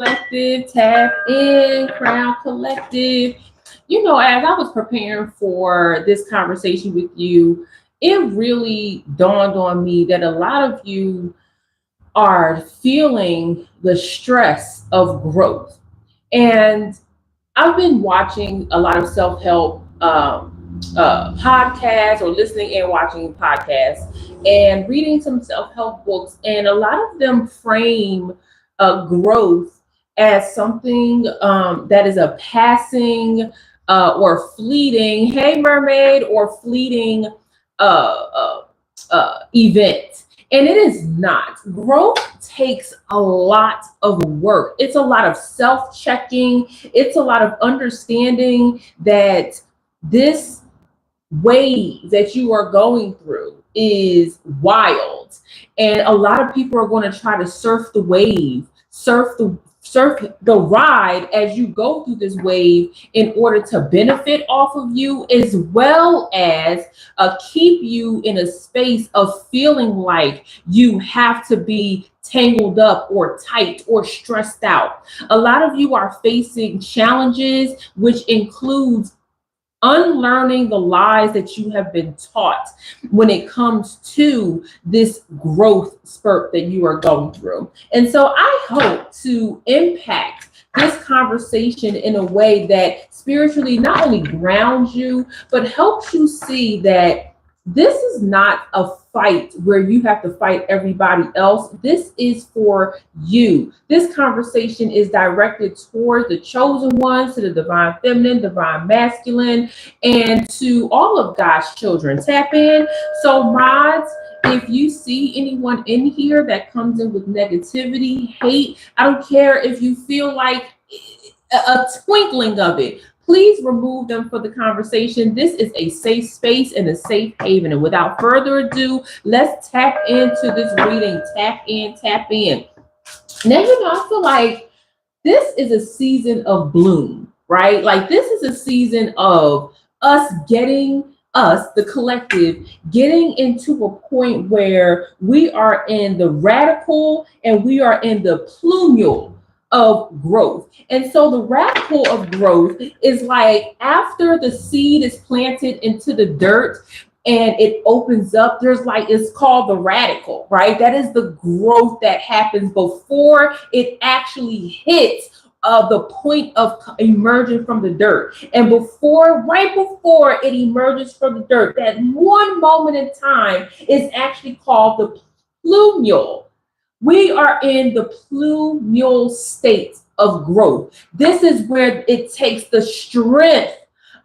Collective, tap in, Crown Collective. As I was preparing for this conversation with you, it really dawned on me that a lot of you are feeling the stress of growth. And I've been watching a lot of self help podcasts, or listening and watching podcasts, and reading some self help books. And a lot of them frame growth as something that is a passing or fleeting, hey, mermaid, or fleeting event. And it is not. Growth takes a lot of work. It's a lot of self checking. It's a lot of understanding that this wave that you are going through is wild. And a lot of people are going to try to surf the wave, surf the ride as you go through this wave in order to benefit off of you, as well as keep you in a space of feeling like you have to be tangled up or tight or stressed out. A lot of you are facing challenges, which includes unlearning the lies that you have been taught when it comes to this growth spurt that you are going through. And so I hope to impact this conversation in a way that spiritually not only grounds you, but helps you see that this is not a fight where you have to fight everybody else. This is for you. This conversation is directed toward the chosen ones, to the divine feminine, divine masculine, and to all of God's children. Tap in. So, mods, if you see anyone in here that comes in with negativity, hate, I don't care if you feel like a twinkling of it, please remove them for the conversation. This is a safe space and a safe haven. And without further ado, let's tap into this reading. Tap in, tap in. Now, I feel like this is a season of bloom, right? Like, this is a season of us, the collective, getting into a point where we are in the radical and we are in the plumule of growth. And so the radical of growth is like after the seed is planted into the dirt and it opens up, there's like, it's called the radical, right? That is the growth that happens before it actually hits the point of emerging from the dirt. And right before it emerges from the dirt, that one moment in time is actually called the plumule. We are in the plumule state of growth. This is where it takes the strength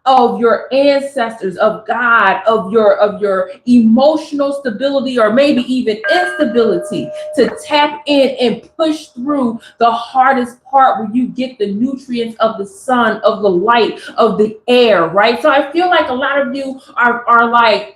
of your ancestors, of God, of your emotional stability, or maybe even instability, to tap in and push through the hardest part, where you get the nutrients of the sun, of the light, of the air, right? So I feel like a lot of you are like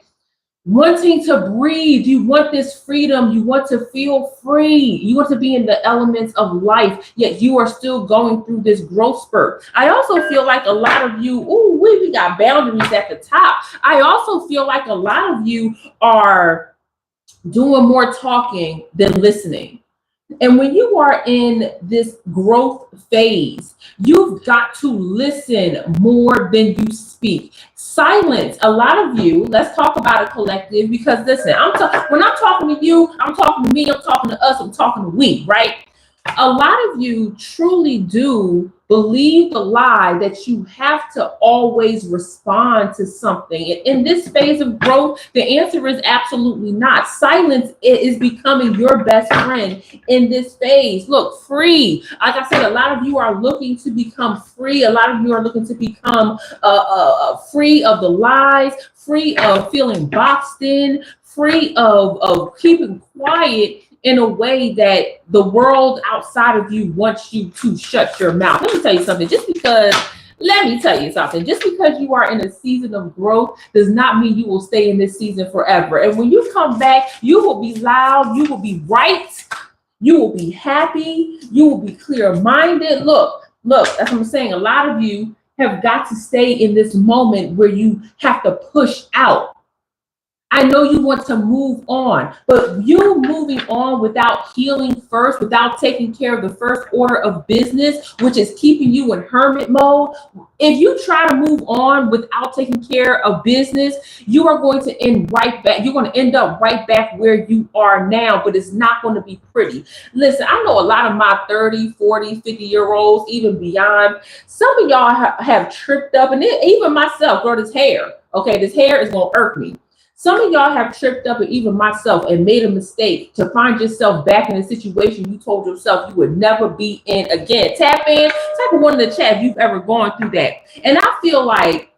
wanting to breathe. You want this freedom. You want to feel free. You want to be in the elements of life, yet you are still going through this growth spurt. I also feel like a lot of you, we got boundaries at the top. I also feel like a lot of you are doing more talking than listening. And when you are in this growth phase, you've got to listen more than you speak. Silence. A lot of you, let's talk about a collective, because listen, when I'm talking to you, I'm talking to me, I'm talking to us, I'm talking to we, right? A lot of you truly do believe the lie that you have to always respond to something. In this phase of growth, the answer is absolutely not. Silence is becoming your best friend in this phase. Look, free. Like I said, a lot of you are looking to become free. A lot of you are looking to become free of the lies, free of feeling boxed in, free of keeping quiet in a way that the world outside of you wants you to shut your mouth. Let me tell you something. Just because you are in a season of growth does not mean you will stay in this season forever. And when you come back, you will be loud, you will be right, you will be happy, you will be clear-minded. Look, that's what I'm saying. A lot of you have got to stay in this moment where you have to push out I know you want to move on, but you moving on without healing first, without taking care of the first order of business, which is keeping you in hermit mode. If you try to move on without taking care of business, you are going to end right back. You're going to end up right back where you are now, but it's not going to be pretty. Listen, I know a lot of my 30, 40, 50-year-olds, even beyond, some of y'all have tripped up, and even myself, girl, this hair. Okay, this hair is going to irk me. Some of y'all have tripped up, and even myself, and made a mistake to find yourself back in a situation you told yourself you would never be in again. Tap in, type of one in the chat if you've ever gone through that. And I feel like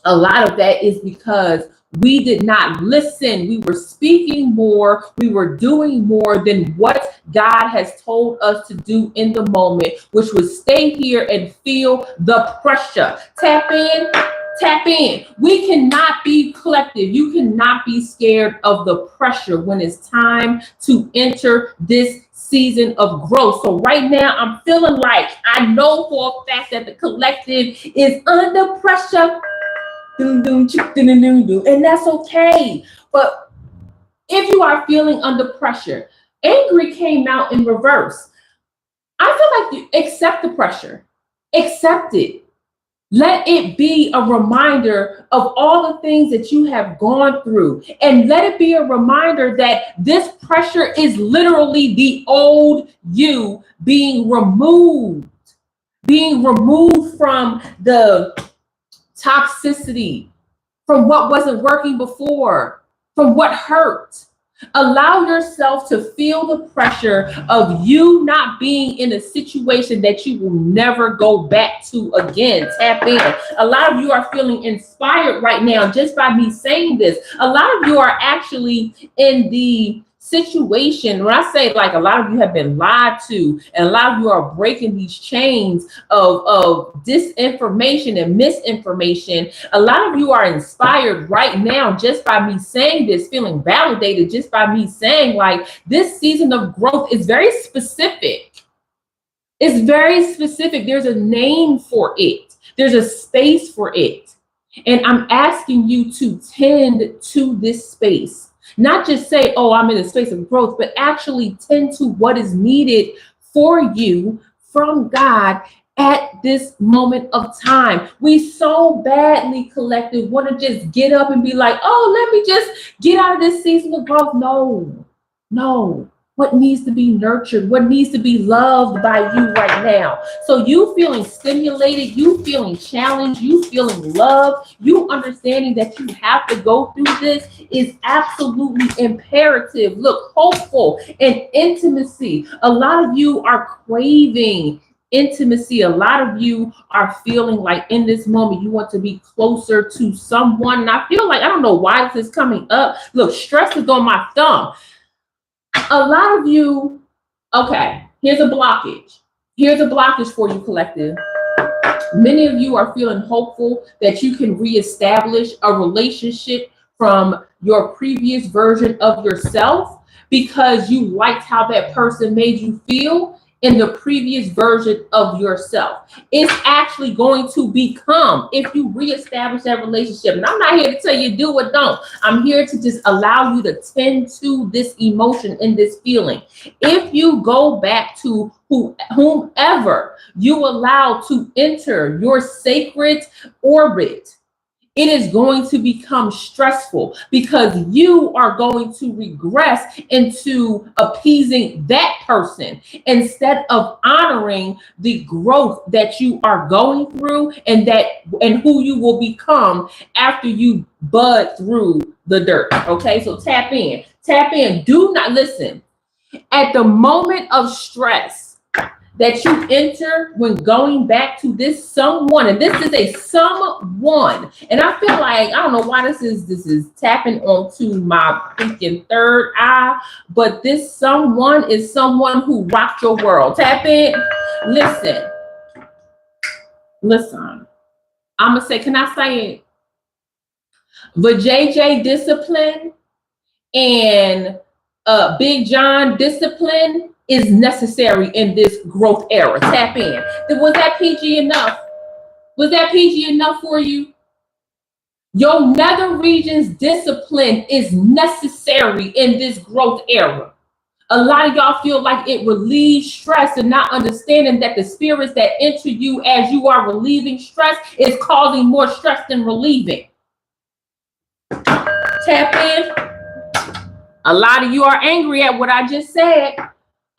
a lot of that is because we did not listen. We were speaking more. We were doing more than what God has told us to do in the moment, which was stay here and feel the pressure. Tap in. Tap in. We cannot be collective. You cannot be scared of the pressure when it's time to enter this season of growth. So right now, I'm feeling like I know for a fact that the collective is under pressure. And that's okay. But if you are feeling under pressure, angry came out in reverse. I feel like you accept the pressure. Accept it. Let it be a reminder of all the things that you have gone through. And let it be a reminder that this pressure is literally the old you being removed from the toxicity, from what wasn't working before, from what hurt. Allow yourself to feel the pressure of you not being in a situation that you will never go back to again. Tap in. A lot of you are feeling inspired right now just by me saying this. A lot of you are actually in the situation, when I say like a lot of you have been lied to, and a lot of you are breaking these chains of disinformation and misinformation. A lot of you are inspired right now just by me saying this, feeling validated just by me saying like this season of growth is very specific. It's very specific. There's a name for it. There's a space for it. And I'm asking you to tend to this space. Not just say, oh, I'm in a space of growth, but actually tend to what is needed for you from God at this moment of time. We so badly, collective, want to just get up and be like, oh, let me just get out of this season of growth. No. What needs to be nurtured, what needs to be loved by you right now. So you feeling stimulated, you feeling challenged, you feeling loved, you understanding that you have to go through this is absolutely imperative. Look, hopeful and intimacy. A lot of you are craving intimacy. A lot of you are feeling like in this moment you want to be closer to someone. And I feel like, I don't know why this is coming up. Look, stress is on my thumb. A lot of you, okay, here's a blockage. Here's a blockage for you, collective. Many of you are feeling hopeful that you can reestablish a relationship from your previous version of yourself because you liked how that person made you feel in the previous version of yourself. It's actually going to become, if you reestablish that relationship, and I'm not here to tell you do or don't. I'm here to just allow you to tend to this emotion and this feeling. If you go back to whomever you allow to enter your sacred orbit, it is going to become stressful because you are going to regress into appeasing that person instead of honoring the growth that you are going through and who you will become after you bud through the dirt. Okay, so tap in. Do not listen. At the moment of stress that you enter when going back to this someone, and this is a someone, and I feel like, I don't know why this is tapping onto my freaking third eye, but this someone is someone who rocked your world. Tap in. Listen, I'm gonna say, can I say it? The JJ discipline and Big John discipline is necessary in this growth era. Tap in. Was that PG enough? Was that PG enough for you? Your nether region's discipline is necessary in this growth era. A lot of y'all feel like it relieves stress and not understanding that the spirits that enter you as you are relieving stress is causing more stress than relieving. Tap in. A lot of you are angry at what I just said.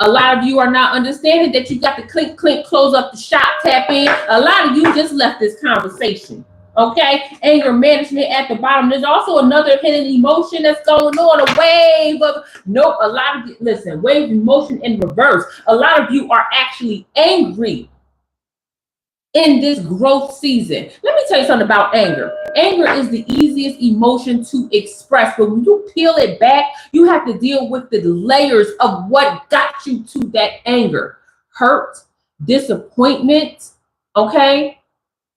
A lot of you are not understanding that you got to clink, clink, close up the shop, tap in. A lot of you just left this conversation. Okay, anger management at the bottom. There's also another hidden emotion that's going on, a wave of a lot of listen, wave of emotion in reverse. A lot of you are actually angry in this growth season. Let me tell you something about anger. Anger is the easiest emotion to express, but when you peel it back, you have to deal with the layers of what got you to that anger. Hurt, disappointment, okay,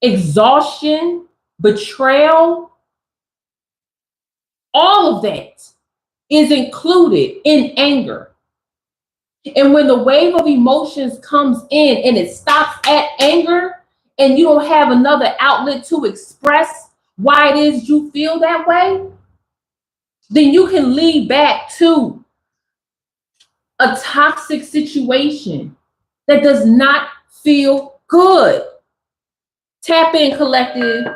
exhaustion, betrayal, all of that is included in anger. And when the wave of emotions comes in and it stops at anger and you don't have another outlet to express why it is you feel that way, then you can lead back to a toxic situation that does not feel good. Tap in, collective.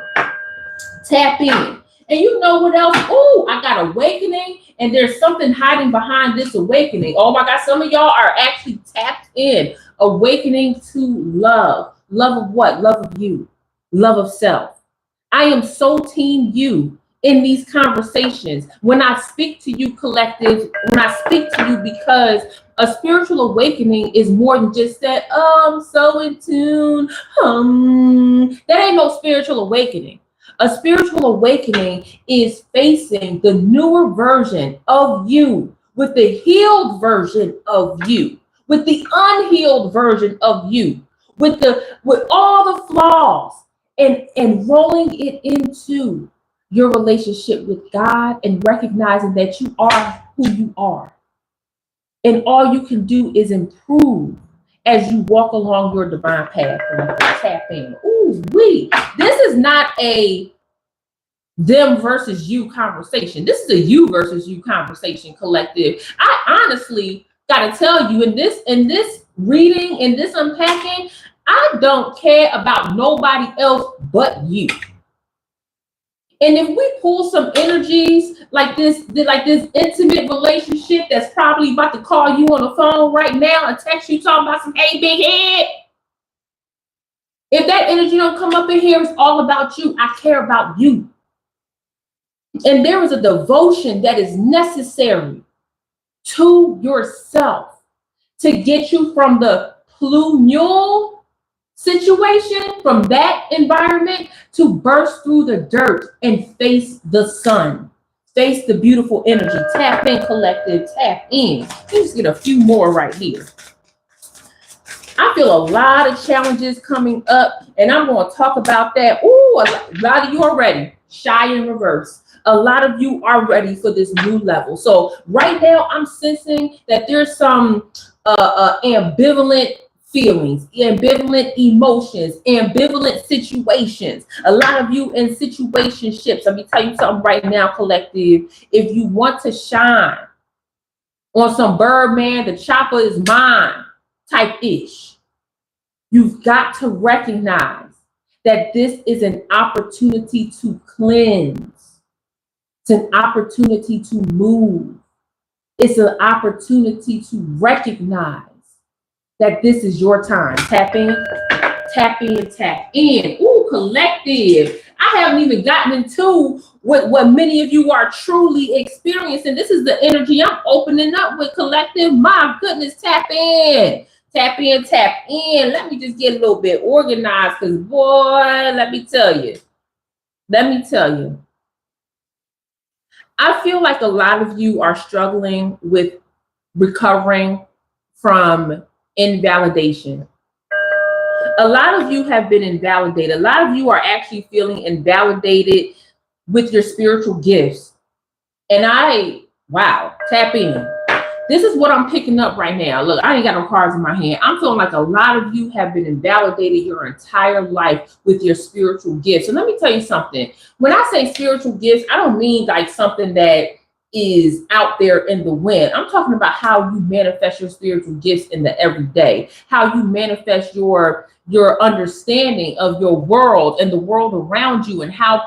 Tap in. And you know what else? Oh, I got awakening, and there's something hiding behind this awakening. Oh my God, some of y'all are actually tapped in. Awakening to love. Love of what? Love of you. Love of self. I am so team you in these conversations. When I speak to you, collective, when I speak to you, because a spiritual awakening is more than just that, oh, I'm so in tune. That ain't no spiritual awakening. A spiritual awakening is facing the newer version of you with the healed version of you, with the unhealed version of you, with all the flaws, and rolling it into your relationship with God and recognizing that you are who you are. And all you can do is improve as you walk along your divine path. Tap in. Ooh, this is not a them versus you conversation. This is a you versus you conversation, collective. I honestly gotta tell you, in this reading, in this unpacking, I don't care about nobody else but you. And if we pull some energies like this intimate relationship that's probably about to call you on the phone right now and text you talking about some, hey, big head. If that energy don't come up in here, it's all about you. I care about you. And there is a devotion that is necessary to yourself to get you from the plumule situation, from that environment, to burst through the dirt and face the sun, face the beautiful energy. Tap in, collective, tap in. Let's get a few more right here. I feel a lot of challenges coming up, and I'm going to talk about that. Ooh, a lot of you are ready. Shy in reverse. A lot of you are ready for this new level. So right now, I'm sensing that there's some ambivalent feelings, ambivalent emotions, ambivalent situations. A lot of you in situationships. Let me tell you something right now, collective. If you want to shine on some Birdman, the chopper is mine type ish, you've got to recognize that this is an opportunity to cleanse. It's an opportunity to move. It's an opportunity to recognize that this is your time. Tap in, tap in, tap in. Ooh, collective. I haven't even gotten into what many of you are truly experiencing. This is the energy I'm opening up with, collective. My goodness, tap in. Tap in, tap in. Let me just get a little bit organized, because boy, let me tell you. I feel like a lot of you are struggling with recovering from invalidation. A lot of you have been invalidated. A lot of you are actually feeling invalidated with your spiritual gifts. And wow, tap in. This is what I'm picking up right now. Look, I ain't got no cards in my hand. I'm feeling like a lot of you have been invalidated your entire life with your spiritual gifts. And let me tell you something. When I say spiritual gifts, I don't mean like something that is out there in the wind. I'm talking about how you manifest your spiritual gifts in the everyday, how you manifest your understanding of your world and the world around you, and how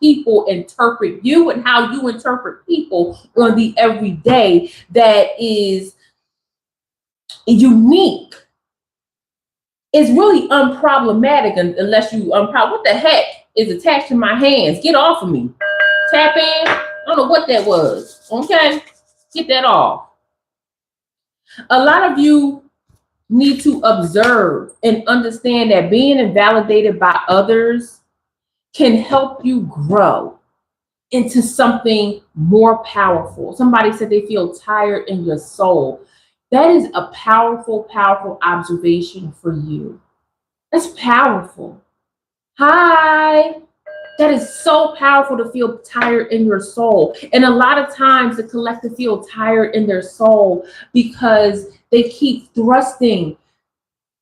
people interpret you and how you interpret people on the everyday, that is unique. It's really unproblematic unless you what the heck is attached to my hands? Get off of me. Tap in. I don't know what that was. Okay, get that off. A lot of you need to observe and understand that being invalidated by others can help you grow into something more powerful. Somebody said they feel tired in your soul. That is a powerful, powerful observation for you. That's powerful. Hi. That is so powerful to feel tired in your soul. And a lot of times the collective feel tired in their soul because they keep thrusting,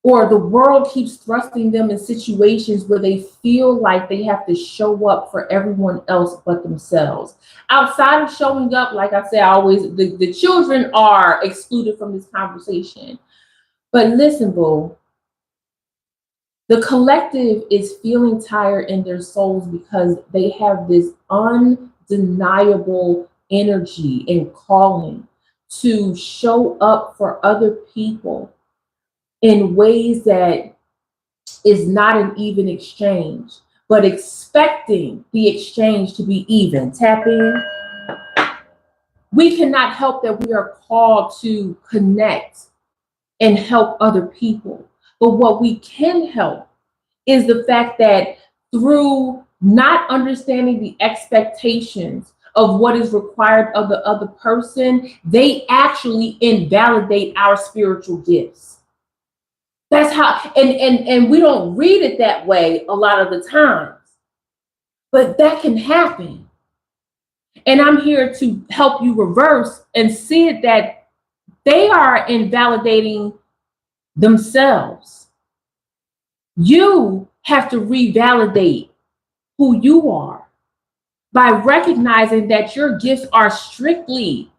or the world keeps thrusting them in situations where they feel like they have to show up for everyone else but themselves. Outside of showing up, like I say, the children are excluded from this conversation. But listen, boo, the collective is feeling tired in their souls because they have this undeniable energy and calling to show up for other people in ways that is not an even exchange, but expecting the exchange to be even. Tap in. We cannot help that we are called to connect and help other people. But what we can help is the fact that through not understanding the expectations of what is required of the other person, they actually invalidate our spiritual gifts. That's how, and we don't read it that way a lot of the times, but that can happen. And I'm here to help you reverse and see it that they are invalidating themselves. You have to revalidate who you are by recognizing that your gifts are strictly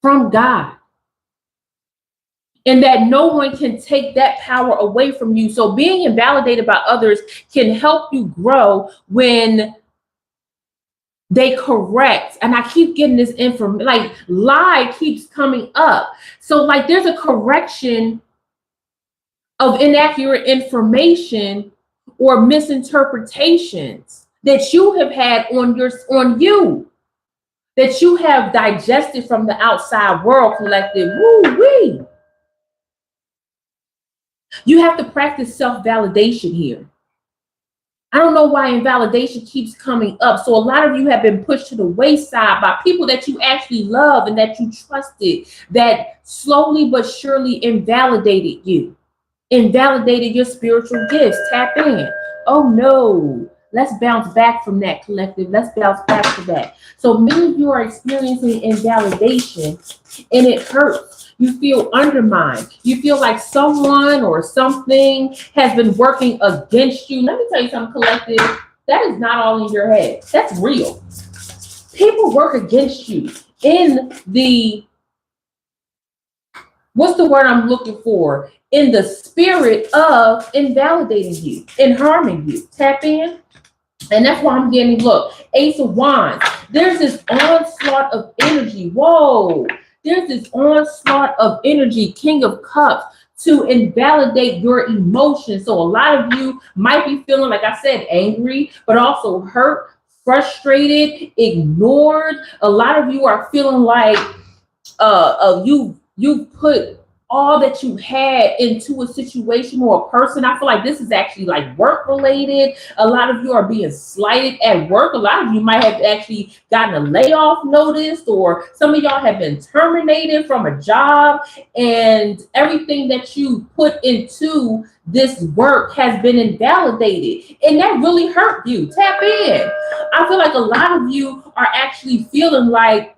from God, and that no one can take that power away from you. So being invalidated by others can help you grow when they correct. And I keep getting this information, like lie keeps coming up. So like there's a correction of inaccurate information or misinterpretations that you have had on you, that you have digested from the outside world, collective. Woo-wee. You have to practice self-validation here. I don't know why invalidation keeps coming up. So a lot of you have been pushed to the wayside by people that you actually love and that you trusted, that slowly but surely invalidated you, invalidated your spiritual gifts. Tap in. Oh no. Let's bounce back from that, collective. Let's bounce back to that. So many of you are experiencing invalidation and it hurts. You feel undermined. You feel like someone or something has been working against you. Let me tell you something, collective. That is not all in your head. That's real. People work against you in the, what's the word I'm looking for? In the spirit of invalidating you and harming you. Tap in. And that's why I'm getting, look, Ace of Wands. There's this onslaught of energy. Whoa. There's this onslaught of energy, King of Cups, to invalidate your emotions. So a lot of you might be feeling, like I said, angry, but also hurt, frustrated, ignored. A lot of you are feeling like you put all that you had into a situation or a person. I feel like this is actually like work related. A lot of you are being slighted at work. A lot of you might have actually gotten a layoff notice, or some of y'all have been terminated from a job, and everything that you put into this work has been invalidated, and that really hurt you. Tap in. I feel like a lot of you are actually feeling like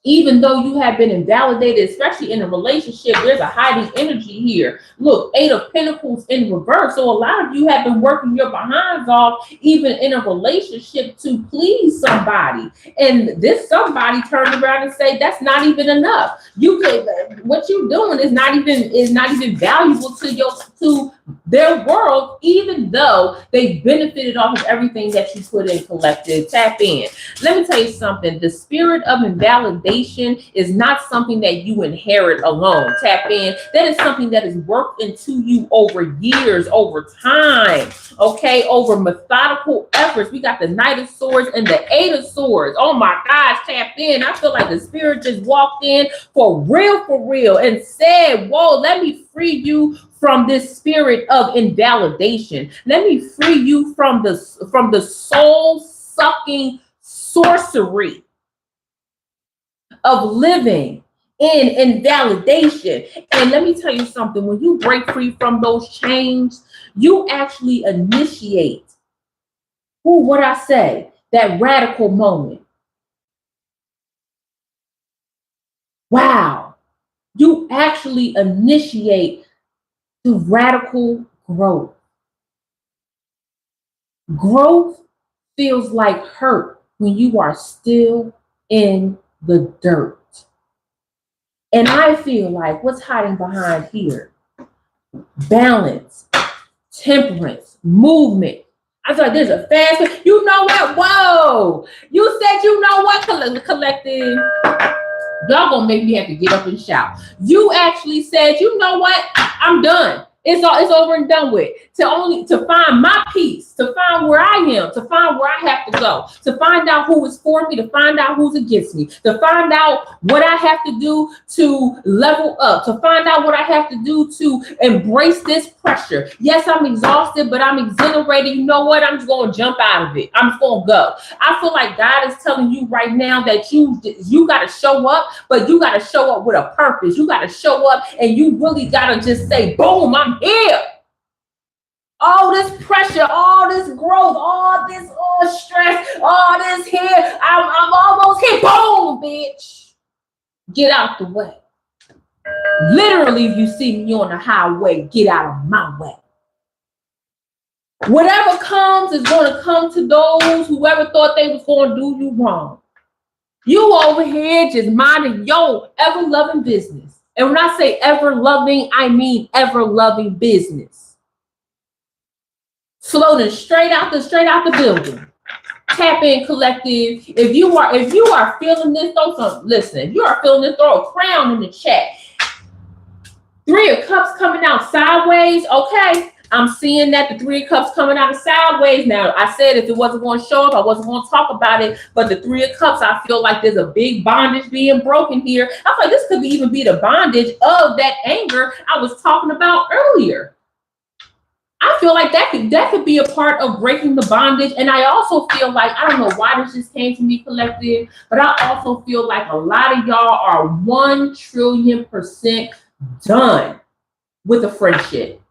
Even though you have been invalidated, especially in a relationship, there's a hiding energy here. Look, 8 of Pentacles in reverse. So a lot of you have been working your behinds off, even in a relationship, to please somebody. And this somebody turned around and say, that's not even enough. You could, what you're doing is not even valuable to their world, even though they benefited off of everything that you put in. Collective. Tap in. Let me tell you something. The spirit of invalidation is not something that you inherit alone. Tap in. That is something that is worked into you over years, over time, okay, over methodical efforts. We got the Knight of Swords and the 8 of Swords. Oh my gosh, tap in. I feel like the spirit just walked in for real, and said, whoa, let me free you from this spirit of invalidation. Let me free you from the soul sucking sorcery of living in invalidation. And let me tell you something, when you break free from those chains, you actually initiate, what I say, that radical moment. Wow. You actually initiate the radical growth. Growth feels like hurt when you are still in the dirt. And I feel like what's hiding behind here? Balance, temperance, movement. I feel like there's a fast, you know what? Whoa, you said, you know what, collective? Y'all gonna make me have to get up and shout. You actually said, you know what? I'm done. It's over and done with. To find my peace, to find where I am, to find where I have to go, to find out who is for me, to find out who's against me, to find out what I have to do to level up, to find out what I have to do to embrace this pressure. Yes, I'm exhausted, but I'm exhilarated. You know what? I'm just going to jump out of it. I'm just going to go. I feel like God is telling you right now that you got to show up, but you got to show up with a purpose. You got to show up and you really got to just say, boom, I'm here. All this pressure, all this growth, all this stress, all this here. I'm almost here. Boom, bitch. Get out the way. Literally, if you see me on the highway, get out of my way. Whatever comes is going to come to those whoever thought they was going to do you wrong. You over here just minding your ever-loving business. And when I say ever-loving, I mean ever-loving business. Floating straight out the building. Tap in, collective. If you are feeling this, listen. If you are feeling this, throw a crown in the chat. 3 of Cups coming out sideways. Okay, I'm seeing that the 3 of Cups coming out sideways. Now, I said if it wasn't going to show up, I wasn't going to talk about it. But the 3 of Cups, I feel like there's a big bondage being broken here. I feel like this could even be the bondage of that anger I was talking about earlier. I feel like that could be a part of breaking the bondage. And I also feel like, I don't know why this just came to me, collective, but I also feel like a lot of y'all are 1,000,000,000% done with a friendship.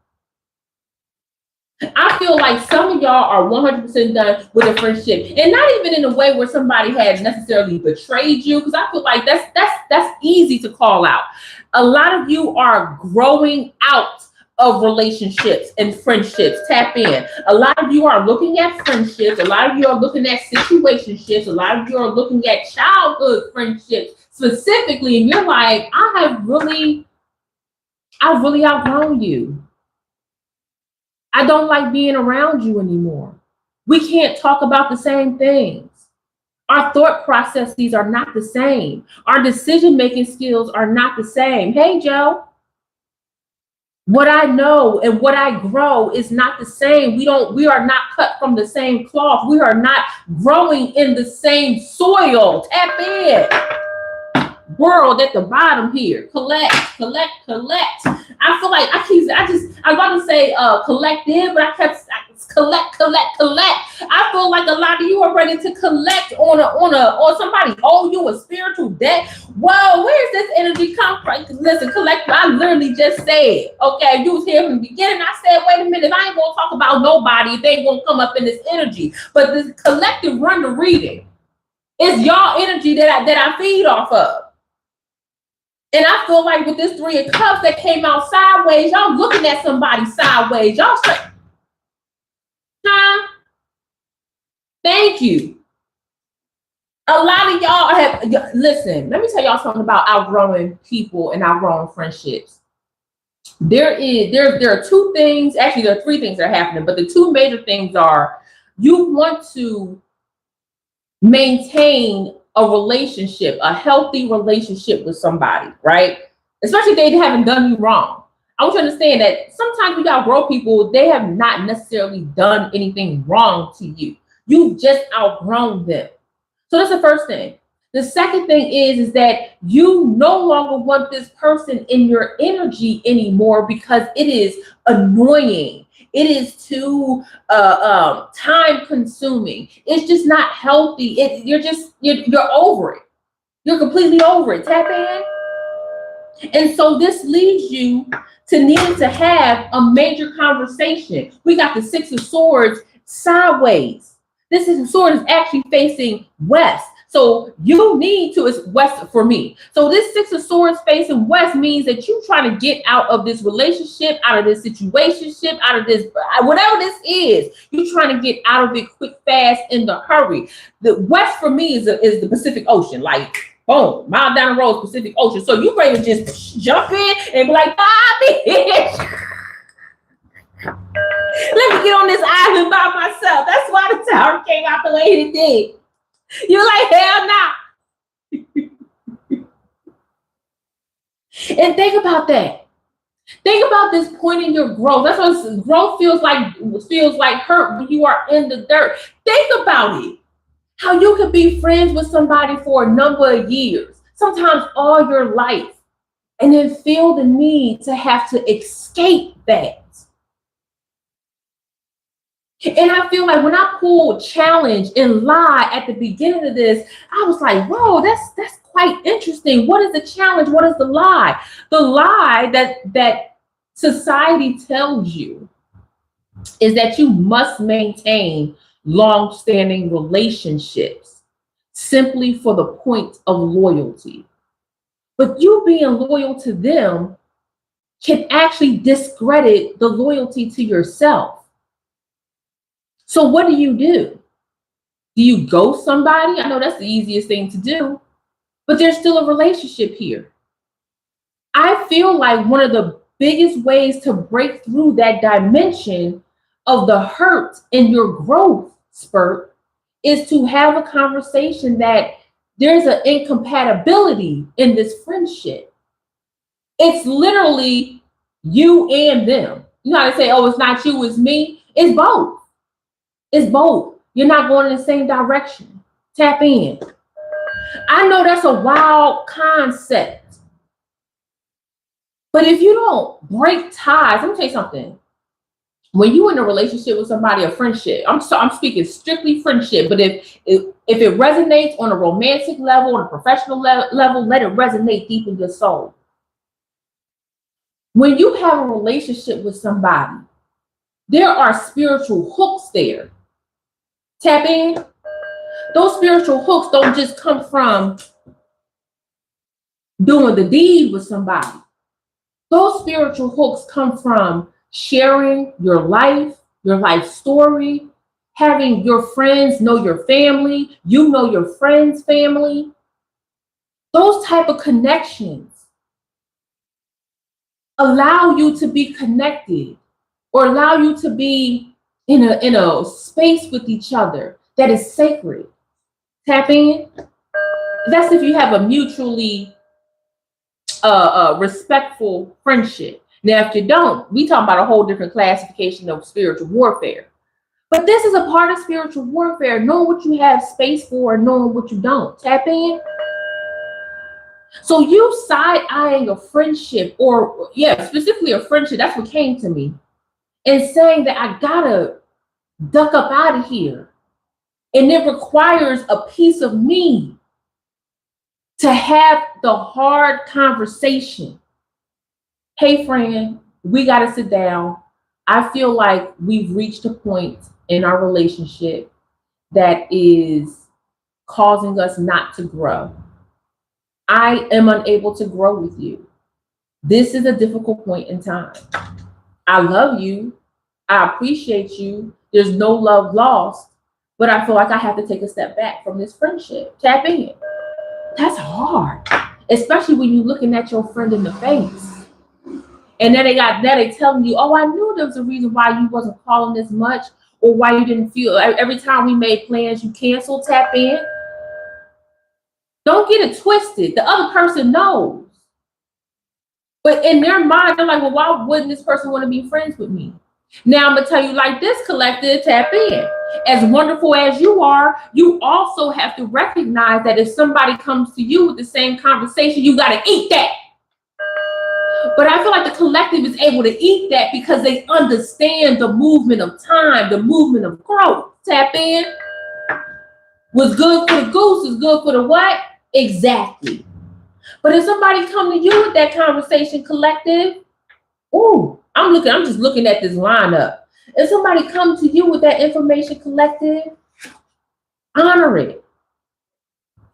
I feel like some of y'all are 100% done with a friendship, and not even in a way where somebody had necessarily betrayed you, because I feel like that's easy to call out. A lot of you are growing out of relationships and friendships. Tap in. A lot of you are looking at friendships. A lot of you are looking at situationships. A lot of you are looking at childhood friendships specifically, and you're like, I've really outgrown you. I don't like being around you anymore. We can't talk about the same things. Our thought processes are not the same. Our decision-making skills are not the same. Hey, Joe. What I know and what I grow is not the same. We are not cut from the same cloth. We are not growing in the same soil. Tap in. World at the bottom here. Collect. I feel like I'm about to say collective, but I kept collect. I feel like a lot of you are ready to collect on somebody owe you a spiritual debt. Whoa, where's this energy come from? Listen, collective, I literally just said, okay, you was here from the beginning. I said, wait a minute, I ain't gonna talk about nobody if they ain't gonna come up in this energy. But this collective run the reading. It's y'all energy that I feed off of. And I feel like with this Three of Cups that came out sideways, y'all looking at somebody sideways. Y'all say, huh? Thank you. A lot of y'all have, listen, let me tell y'all something about outgrowing people and outgrowing friendships. There are two things, actually there are three things that are happening, but the two major things are you want to maintain a relationship, a healthy relationship with somebody, right? Especially if they haven't done you wrong. I want you to understand that sometimes we outgrow people, they have not necessarily done anything wrong to you. You've just outgrown them. So that's the first thing. The second thing is that you no longer want this person in your energy anymore because it is annoying. It is too time consuming. It's just not healthy. You're over it. You're completely over it. Tap in. And so this leads you to needing to have a major conversation. We got the Six of Swords sideways. This Six of Swords is actually facing west. So you need to, it's west for me. So this Six of Swords facing west means that you're trying to get out of this relationship, out of this situationship, out of this, whatever this is, you're trying to get out of it quick, fast, in the hurry. The west for me is the Pacific Ocean, like boom, mile down the road, Pacific Ocean. So you ready to just jump in and be like, bitch. Let me get on this island by myself. That's why the tower came out the way it did. You're like, hell no. And think about that. Think about this point in your growth. That's what growth feels like hurt when you are in the dirt. Think about it. How you could be friends with somebody for a number of years, sometimes all your life, and then feel the need to have to escape that. And I feel like when I pulled challenge and lie at the beginning of this, I was like, whoa, that's quite interesting. What is the challenge? What is the lie? The lie that society tells you is that you must maintain long-standing relationships simply for the point of loyalty. But you being loyal to them can actually discredit the loyalty to yourself. So what do? Do you ghost somebody? I know that's the easiest thing to do, but there's still a relationship here. I feel like one of the biggest ways to break through that dimension of the hurt in your growth spurt is to have a conversation that there's an incompatibility in this friendship. It's literally you and them. You know how they say, oh, it's not you, it's me. It's both. It's both. You're not going in the same direction. Tap in. I know that's a wild concept. But if you don't break ties, let me tell you something. When you're in a relationship with somebody, a friendship, I'm speaking strictly friendship, but if it resonates on a romantic level, on a professional level, let it resonate deep in your soul. When you have a relationship with somebody, there are spiritual hooks there. Tap in. Those spiritual hooks don't just come from doing the deed with somebody. Those spiritual hooks come from sharing your life story, having your friends know your family, you know your friends' family. Those type of connections allow you to be connected or allow you to be in a space with each other that is sacred. Tap in. That's if you have a mutually respectful friendship. Now, if you don't, we talk about a whole different classification of spiritual warfare. But this is a part of spiritual warfare, knowing what you have space for and knowing what you don't. Tap in. So you side-eyeing a friendship, or specifically a friendship, that's what came to me, and saying that I gotta duck up out of here. And it requires a piece of me to have the hard conversation. Hey, friend, we got to sit down. I feel like we've reached a point in our relationship that is causing us not to grow. I am unable to grow with you. This is a difficult point in time. I love you. I appreciate you. There's no love lost, but I feel like I have to take a step back from this friendship. Tap in. That's hard, especially when you're looking at your friend in the face. And then they telling you, oh, I knew there was a reason why you wasn't calling this much, or why you didn't feel every time we made plans, you canceled. Tap in. Don't get it twisted. The other person knows. But in their mind, they're like, well, why wouldn't this person want to be friends with me? Now I'm going to tell you like this, collective, tap in. As wonderful as you are, you also have to recognize that if somebody comes to you with the same conversation, you got to eat that. But I feel like the collective is able to eat that because they understand the movement of time, the movement of growth. Tap in. What's good for the goose is good for the what? Exactly. But if somebody come to you with that conversation, collective, ooh, I'm just looking at this lineup. If somebody comes to you with that information, collective, honor it.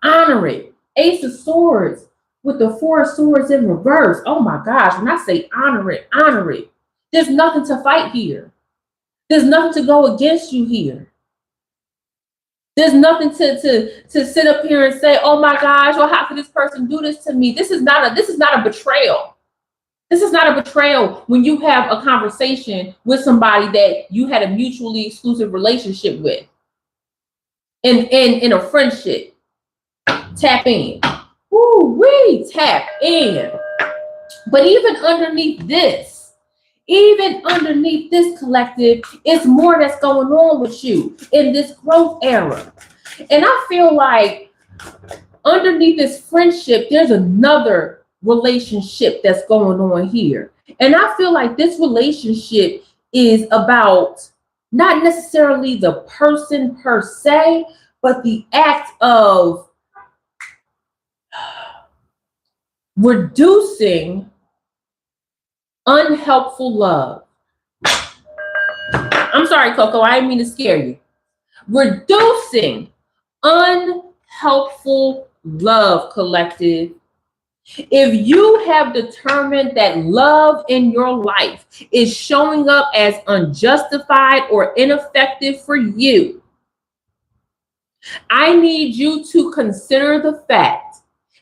Honor it. Ace of Swords with the Four of Swords in reverse. Oh my gosh, when I say honor it, honor it. There's nothing to fight here. There's nothing to go against you here. There's nothing to sit up here and say, oh my gosh, well, how could this person do this to me? This is not a betrayal. This is not a betrayal when you have a conversation with somebody that you had a mutually exclusive relationship with. In a friendship. Tap in. Ooh, we tap in. But even underneath this collective, it's more that's going on with you in this growth era. And I feel like underneath this friendship, there's another relationship that's going on here. And I feel like this relationship is about not necessarily the person per se, but the act of reducing unhelpful love. I'm sorry, Coco, I didn't mean to scare you. Reducing unhelpful love, collective. If you have determined that love in your life is showing up as unjustified or ineffective for you, I need you to consider the fact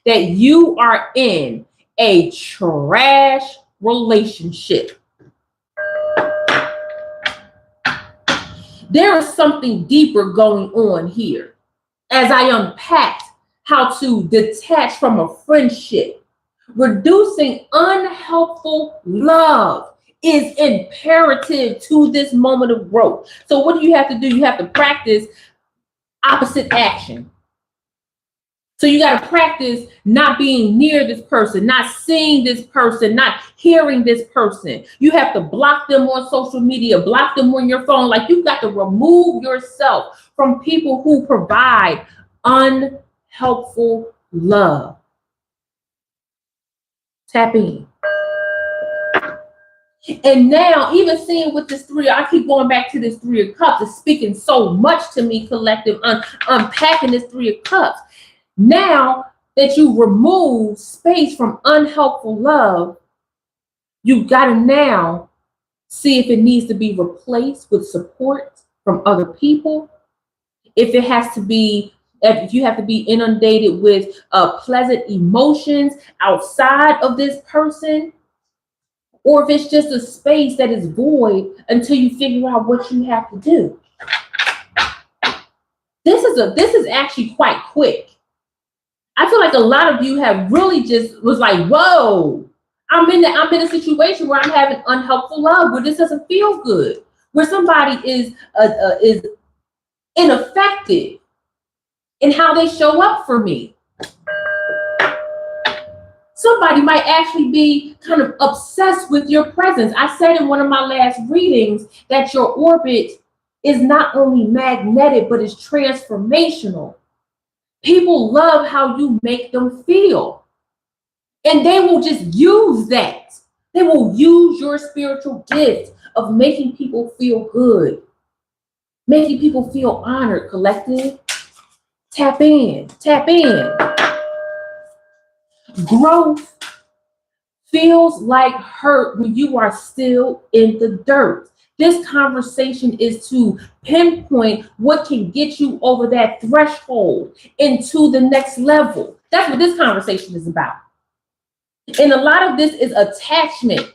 that you are in a trash relationship. There is something deeper going on here. As I unpacked how to detach from a friendship, reducing unhelpful love is imperative to this moment of growth. So what do you have to do? You have to practice opposite action. So you got to practice not being near this person, not seeing this person, not hearing this person. You have to block them on social media, block them on your phone. Like, you've got to remove yourself from people who provide unhelpful love. Tap in. And now, even seeing with this three, I keep going back to this Three of Cups. It's speaking so much to me, collective, unpacking this Three of Cups. Now that you remove space from unhelpful love, you got to now see if it needs to be replaced with support from other people. If it has to be, if you have to be inundated with pleasant emotions outside of this person, or if it's just a space that is void until you figure out what you have to do. This is actually quite quick. I feel like a lot of you have really just was like, whoa, I'm in a situation where I'm having unhelpful love, where this doesn't feel good, where somebody is ineffective in how they show up for me. Somebody might actually be kind of obsessed with your presence. I said in one of my last readings that your orbit is not only magnetic, but it's transformational. People love how you make them feel. And they will just use that. They will use your spiritual gift of making people feel good, making people feel honored, collective. Tap in, tap in. Growth feels like hurt when you are still in the dirt. This conversation is to pinpoint what can get you over that threshold into the next level. That's what this conversation is about. And a lot of this is attachment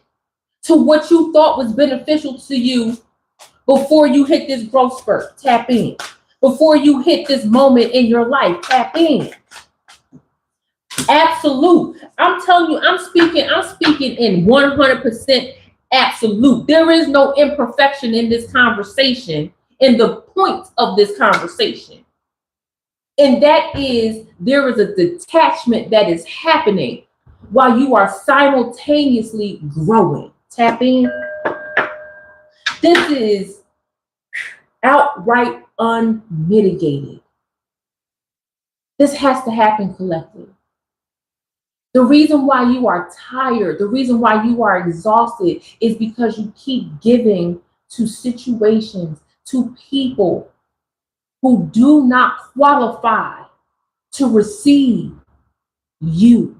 to what you thought was beneficial to you before you hit this growth spurt. Tap in. Before you hit this moment in your life, tap in. Absolute. I'm telling you, I'm speaking in 100% absolute. There is no imperfection in this conversation, in the point of this conversation. And that is, there is a detachment that is happening while you are simultaneously growing. Tap in. This is outright unmitigated. This has to happen collectively. The reason why you are tired, the reason why you are exhausted is because you keep giving to situations, to people who do not qualify to receive you.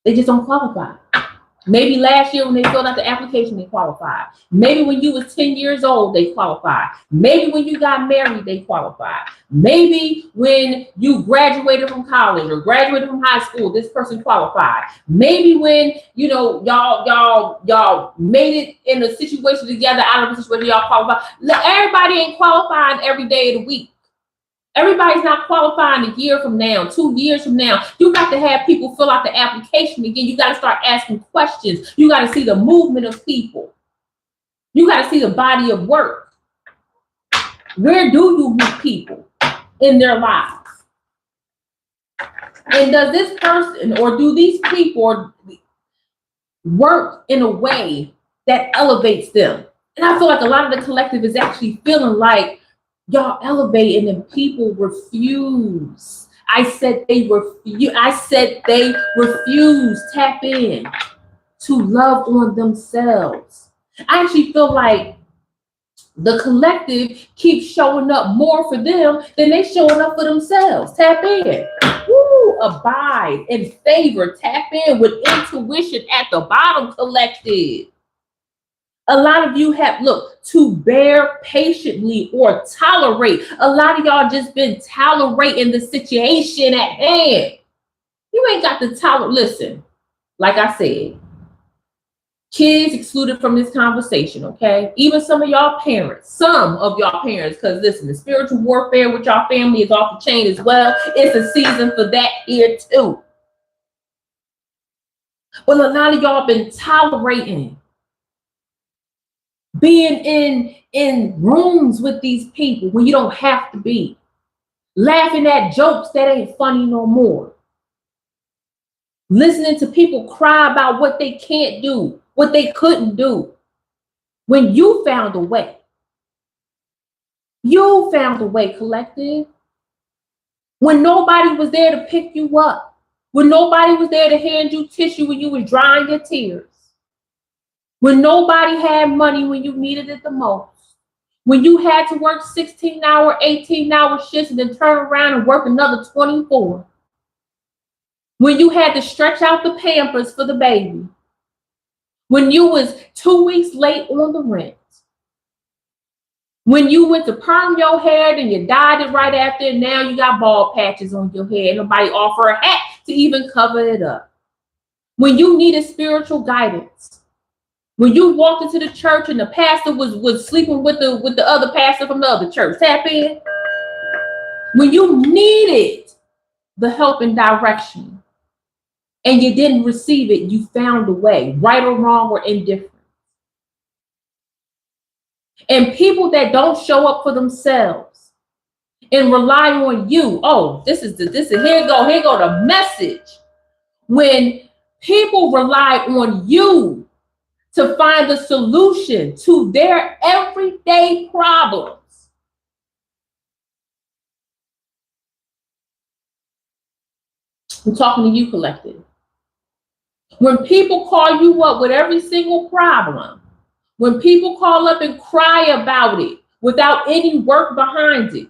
They just don't qualify. Maybe last year when they filled out the application, they qualified. Maybe when you was 10 years old, they qualified. Maybe when you got married, they qualified. Maybe when you graduated from college or graduated from high school, this person qualified. Maybe when, you know, y'all made it in a situation together, out of a situation y'all qualified. Everybody ain't qualifying every day of the week. Everybody's not qualifying a year from now, 2 years from now. You got to have people fill out the application again. You got to start asking questions. You got to see the movement of people. You got to see the body of work. Where do you meet people in their lives? And does this person or do these people work in a way that elevates them? And I feel like a lot of the collective is actually feeling like y'all elevating and people refuse. I said they refuse. Tap in to love on themselves. I actually feel like the collective keeps showing up more for them than they showing up for themselves. Tap in. Woo, abide in favor. Tap in with intuition at the bottom, collective. A lot of you have, to bear patiently or tolerate. A lot of y'all just been tolerating the situation at hand. You ain't got to tolerate. Listen, like I said, kids excluded from this conversation, okay? Even some of y'all parents, because listen, the spiritual warfare with y'all family is off the chain as well. It's a season for that here too. But a lot of y'all been tolerating being in rooms with these people when you don't have to be, laughing at jokes that ain't funny no more, listening to people cry about what they can't do, what they couldn't do, when you found a way. You found a way, collective. When nobody was there to pick you up, when nobody was there to hand you tissue when you was drying your tears, when nobody had money when you needed it the most, when you had to work 16-hour, 18-hour shifts and then turn around and work another 24, when you had to stretch out the Pampers for the baby, when you was 2 weeks late on the rent, when you went to perm your hair and you dyed it right after, and now you got bald patches on your head, nobody offer a hat to even cover it up, when you needed spiritual guidance, when you walked into the church and the pastor was sleeping with the other pastor from the other church. Tap in. When you needed the help and direction and you didn't receive it, you found a way, right or wrong or indifferent. And people that don't show up for themselves and rely on you. Oh, here go the message. When people rely on you to find a solution to their everyday problems, I'm talking to you, collective. When people call you up with every single problem, when people call up and cry about it without any work behind it,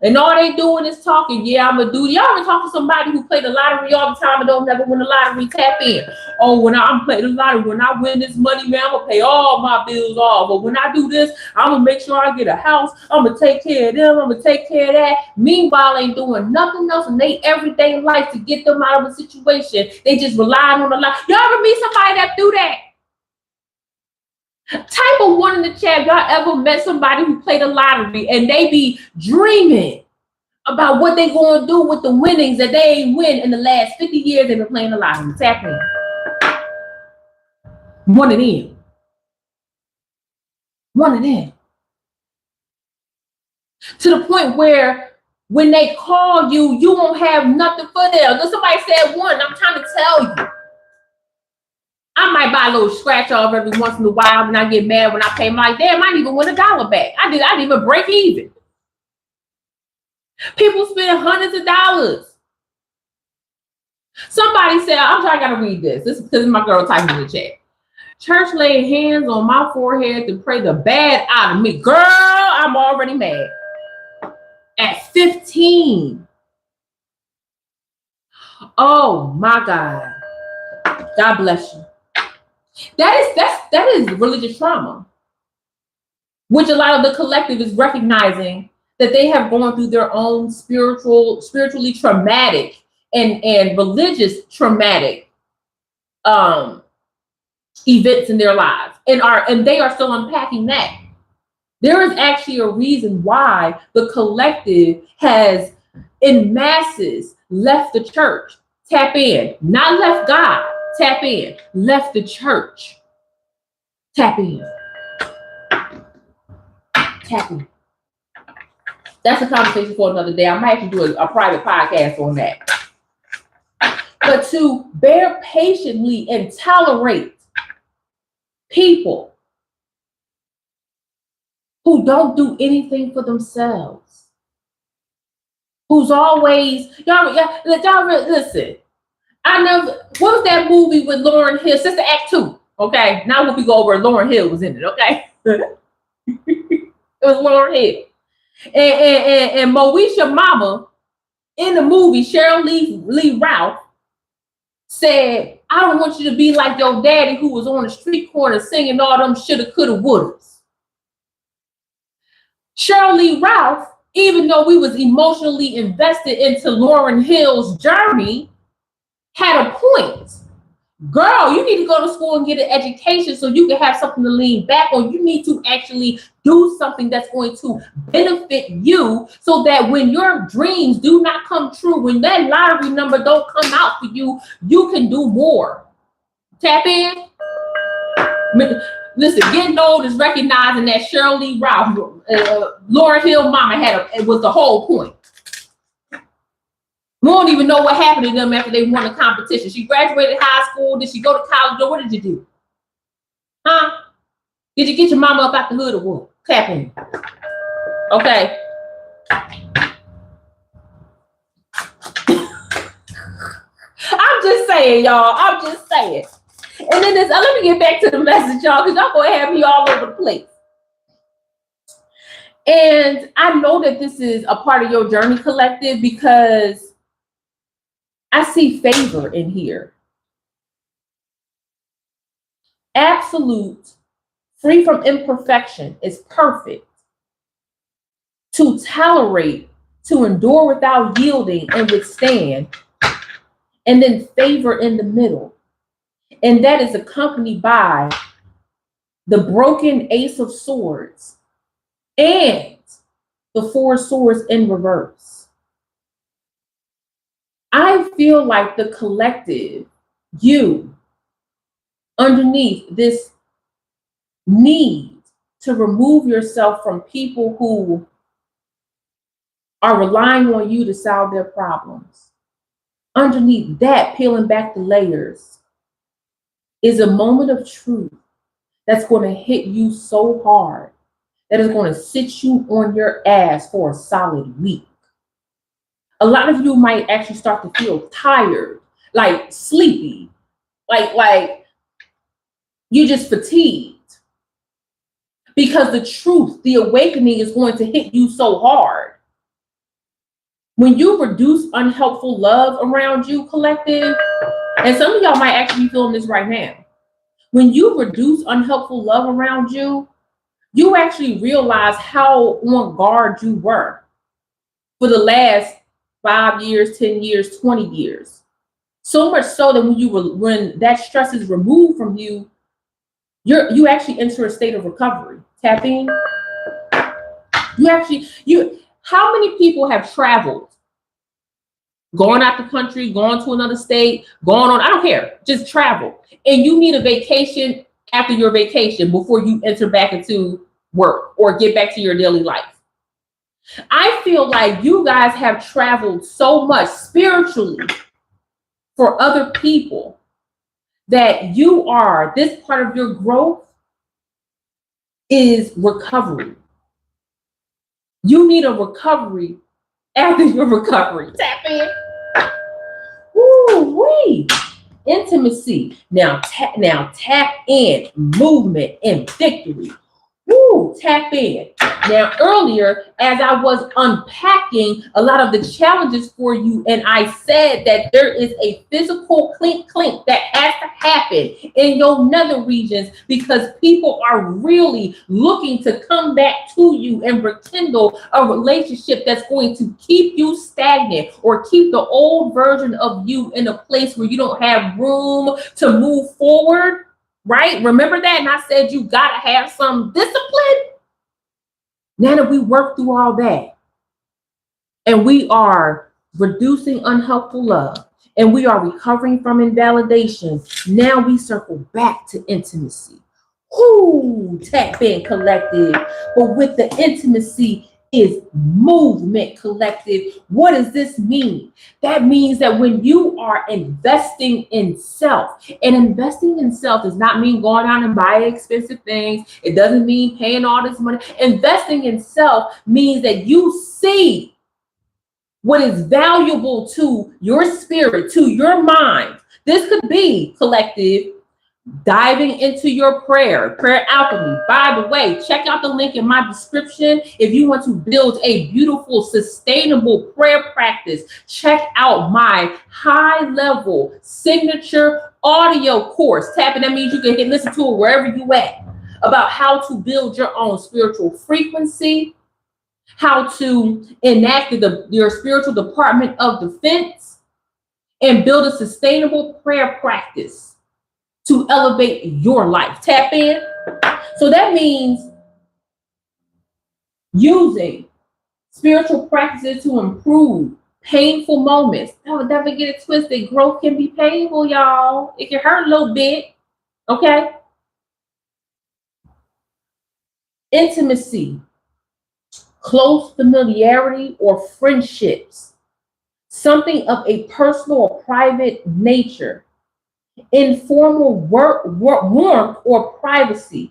And all they doing is talking. Yeah, I'm gonna do. Y'all ever talk to somebody who play the lottery all the time and don't never win the lottery? Tap in. Oh, when I'm playing the lottery, when I win this money, man, I'm gonna pay all my bills off. But when I do this, I'm gonna make sure I get a house. I'm gonna take care of them. I'm gonna take care of that. Meanwhile, ain't doing nothing else in their everyday life to get them out of a situation. They just relying on the lot. Y'all ever meet somebody that do that? Type of one in the chat. Y'all ever met somebody who played the lottery and they be dreaming about what they going to do with the winnings that they ain't win in the last 50 years they've been playing the lottery? Tap in. One of them. One of them. To the point where when they call you, you won't have nothing for them. If somebody said one, I'm trying to tell you. I might buy a little scratch off every once in a while and I get mad when I pay my, damn, I didn't even win $1 back. I didn't even break even. People spend hundreds of dollars. Somebody said, I gotta read this. This is because my girl typing in the chat. Church laid hands on my forehead to pray the bad out of me. Girl, I'm already mad. At 15. Oh my God. God bless you. That is religious trauma, which a lot of the collective is recognizing that they have gone through their own spiritually traumatic and religious traumatic events in their lives, and they are still unpacking that. There is actually a reason why the collective has in masses left the church. Tap in. Not left God. Tap in. Left the church. Tap in. Tap in. That's a conversation for another day. I might have to do a private podcast on that. But to bear patiently and tolerate people who don't do anything for themselves, who's always, y'all listen. I never, what was that movie with Lauryn Hill, Sister Act 2? Okay, now when we go over, Lauryn Hill was in it, okay? It was Lauryn Hill. And Moesha mama in the movie, Cheryl Lee Ralph, said, I don't want you to be like your daddy who was on the street corner singing all them shoulda, coulda, wouldas. Cheryl Lee Ralph, even though we was emotionally invested into Lauryn Hill's journey, had a point. Girl, you need to go to school and get an education so you can have something to lean back on. You need to actually do something that's going to benefit you so that when your dreams do not come true, when that lottery number don't come out for you, you can do more. Tap in. Listen, getting old is recognizing that Cheryl Lee Ralph, Lauryn Hill mama it was the whole point. We don't even know what happened to them after they won the competition. She graduated high school. Did she go to college? What did you do? Huh? Did you get your mama up out the hood or what? Tap in. Okay. I'm just saying, y'all. I'm just saying. And then let me get back to the message, y'all, because y'all gonna have me all over the place. And I know that this is a part of your journey, collective, because I see favor in here. Absolute, free from imperfection is perfect. To tolerate, to endure without yielding and withstand, and then favor in the middle. And that is accompanied by the broken Ace of Swords and the Four Swords in reverse. I feel like the collective, you, underneath this need to remove yourself from people who are relying on you to solve their problems. Underneath that, peeling back the layers, is a moment of truth that's going to hit you so hard that is going to sit you on your ass for a solid week. A lot of you might actually start to feel tired, like sleepy, like you just fatigued, because the truth, the awakening is going to hit you so hard When you reduce unhelpful love around you, collective, and some of y'all might actually be feeling this right now. When you reduce unhelpful love around you, you actually realize how on guard you were for the last 5 years, 10 years, 20 years. So much so that when that stress is removed from you, you actually enter a state of recovery. Tap in. How many people have traveled, going out the country, going to another state, going on, I don't care, just travel. And you need a vacation after your vacation before you enter back into work or get back to your daily life. I feel like you guys have traveled so much spiritually for other people that this part of your growth is recovery. You need a recovery after your recovery. Tap in. Woo-wee. Intimacy. Now tap in. Movement and victory. Woo, tap in. Now, earlier, as I was unpacking a lot of the challenges for you, and I said that there is a physical clink clink that has to happen in your nether regions because people are really looking to come back to you and rekindle a relationship that's going to keep you stagnant or keep the old version of you in a place where you don't have room to move forward. Right? Remember that? And I said you got to have some discipline. Now that we work through all that and we are reducing unhelpful love and we are recovering from invalidation, now we circle back to intimacy. Ooh, tap in, collective. But with the intimacy is movement, collective. What does this mean? That means that when you are investing in self, and investing in self does not mean going out and buying expensive things. It doesn't mean paying all this money. Investing in self means that you see what is valuable to your spirit, to your mind. This could be, collective, diving into your prayer alchemy. By the way, check out the link in my description if you want to build a beautiful, sustainable prayer practice. Check out my high-level signature audio course. Tapping, that means you can listen to it wherever you at, about how to build your own spiritual frequency, how to enact your spiritual department of defense, and build a sustainable prayer practice to elevate your life. Tap in. So that means using spiritual practices to improve painful moments. Don't never get it twisted. Growth can be painful, y'all. It can hurt a little bit. Okay. Intimacy, close familiarity, or friendships. Something of a personal or private nature. Informal warmth or privacy,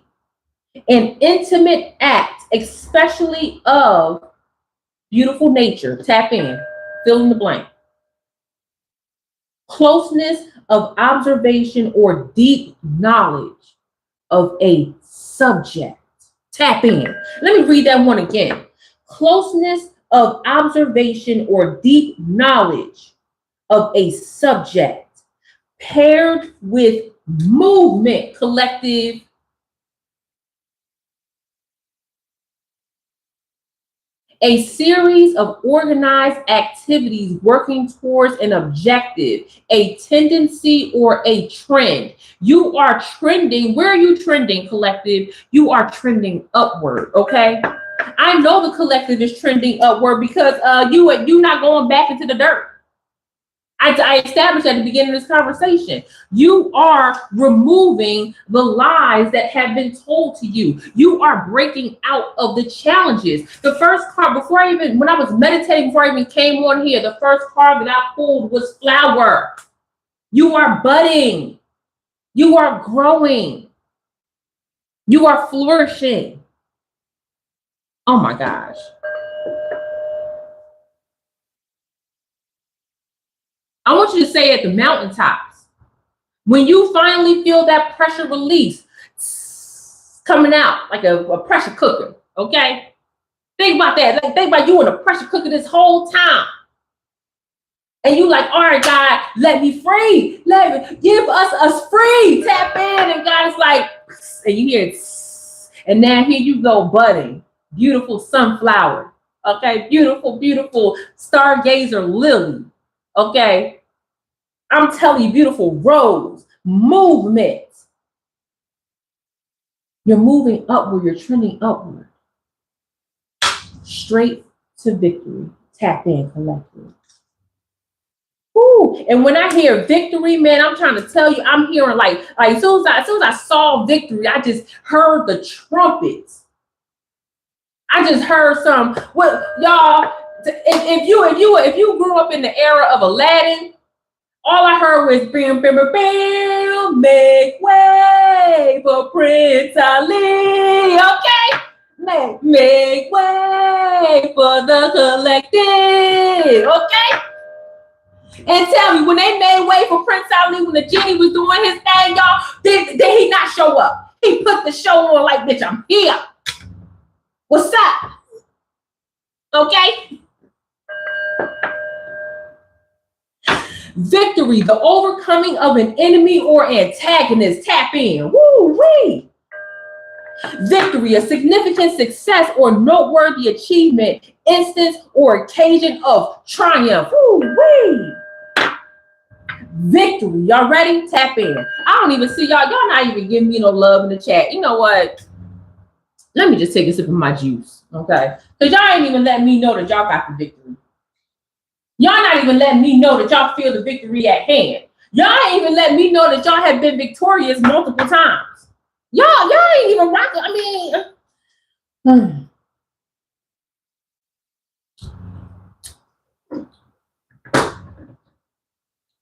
an intimate act, especially of beautiful nature. Tap in, fill in the blank. Closeness of observation or deep knowledge of a subject. Tap in. Let me read that one again. Closeness of observation or deep knowledge of a subject, paired with movement, collective. A series of organized activities working towards an objective, a tendency, or a trend. You are trending. Where are you trending, collective? You are trending upward, okay? I know the collective is trending upward because you're not going back into the dirt. I established at the beginning of this conversation. You are removing the lies that have been told to you. You are breaking out of the challenges. The first card, when I was meditating, before I even came on here, the first card that I pulled was flower. You are budding. You are growing. You are flourishing. Oh my gosh. I want you to say at the mountaintops, when you finally feel that pressure release coming out like a pressure cooker, okay? Think about that. Like, think about you in a pressure cooker this whole time. And you like, all right, God, let me free. Let me give us free. Tap in. And God is like, and you hear it. And now here you go, budding. Beautiful sunflower. Okay. Beautiful, beautiful stargazer lily. Okay. I'm telling you, beautiful rose. Movement. You're moving upward. You're trending upward. Straight to victory. Tap in collectively. Ooh, and when I hear victory, man, I'm trying to tell you, I'm hearing like as soon as I saw victory, I just heard the trumpets. I just heard some. What y'all? If you grew up in the era of Aladdin, all I heard was bam, bam, bam, bam, make way for Prince Ali. Okay. Make way for the collective. Okay. And tell me, when they made way for Prince Ali, when the genie was doing his thing, y'all, did he not show up? He put the show on like, bitch, I'm here. What's up? Okay. Victory, the overcoming of an enemy or antagonist. Tap in. Woo-wee. Victory, a significant success or noteworthy achievement, instance or occasion of triumph. Woo-wee. Victory. Y'all ready? Tap in. I don't even see y'all. Y'all not even giving me no love in the chat. You know what? Let me just take a sip of my juice. Okay. Because y'all ain't even letting me know that y'all got the victory. Y'all not even letting me know that y'all feel the victory at hand. Y'all ain't even letting me know that y'all have been victorious multiple times. Y'all ain't even rocking. I mean,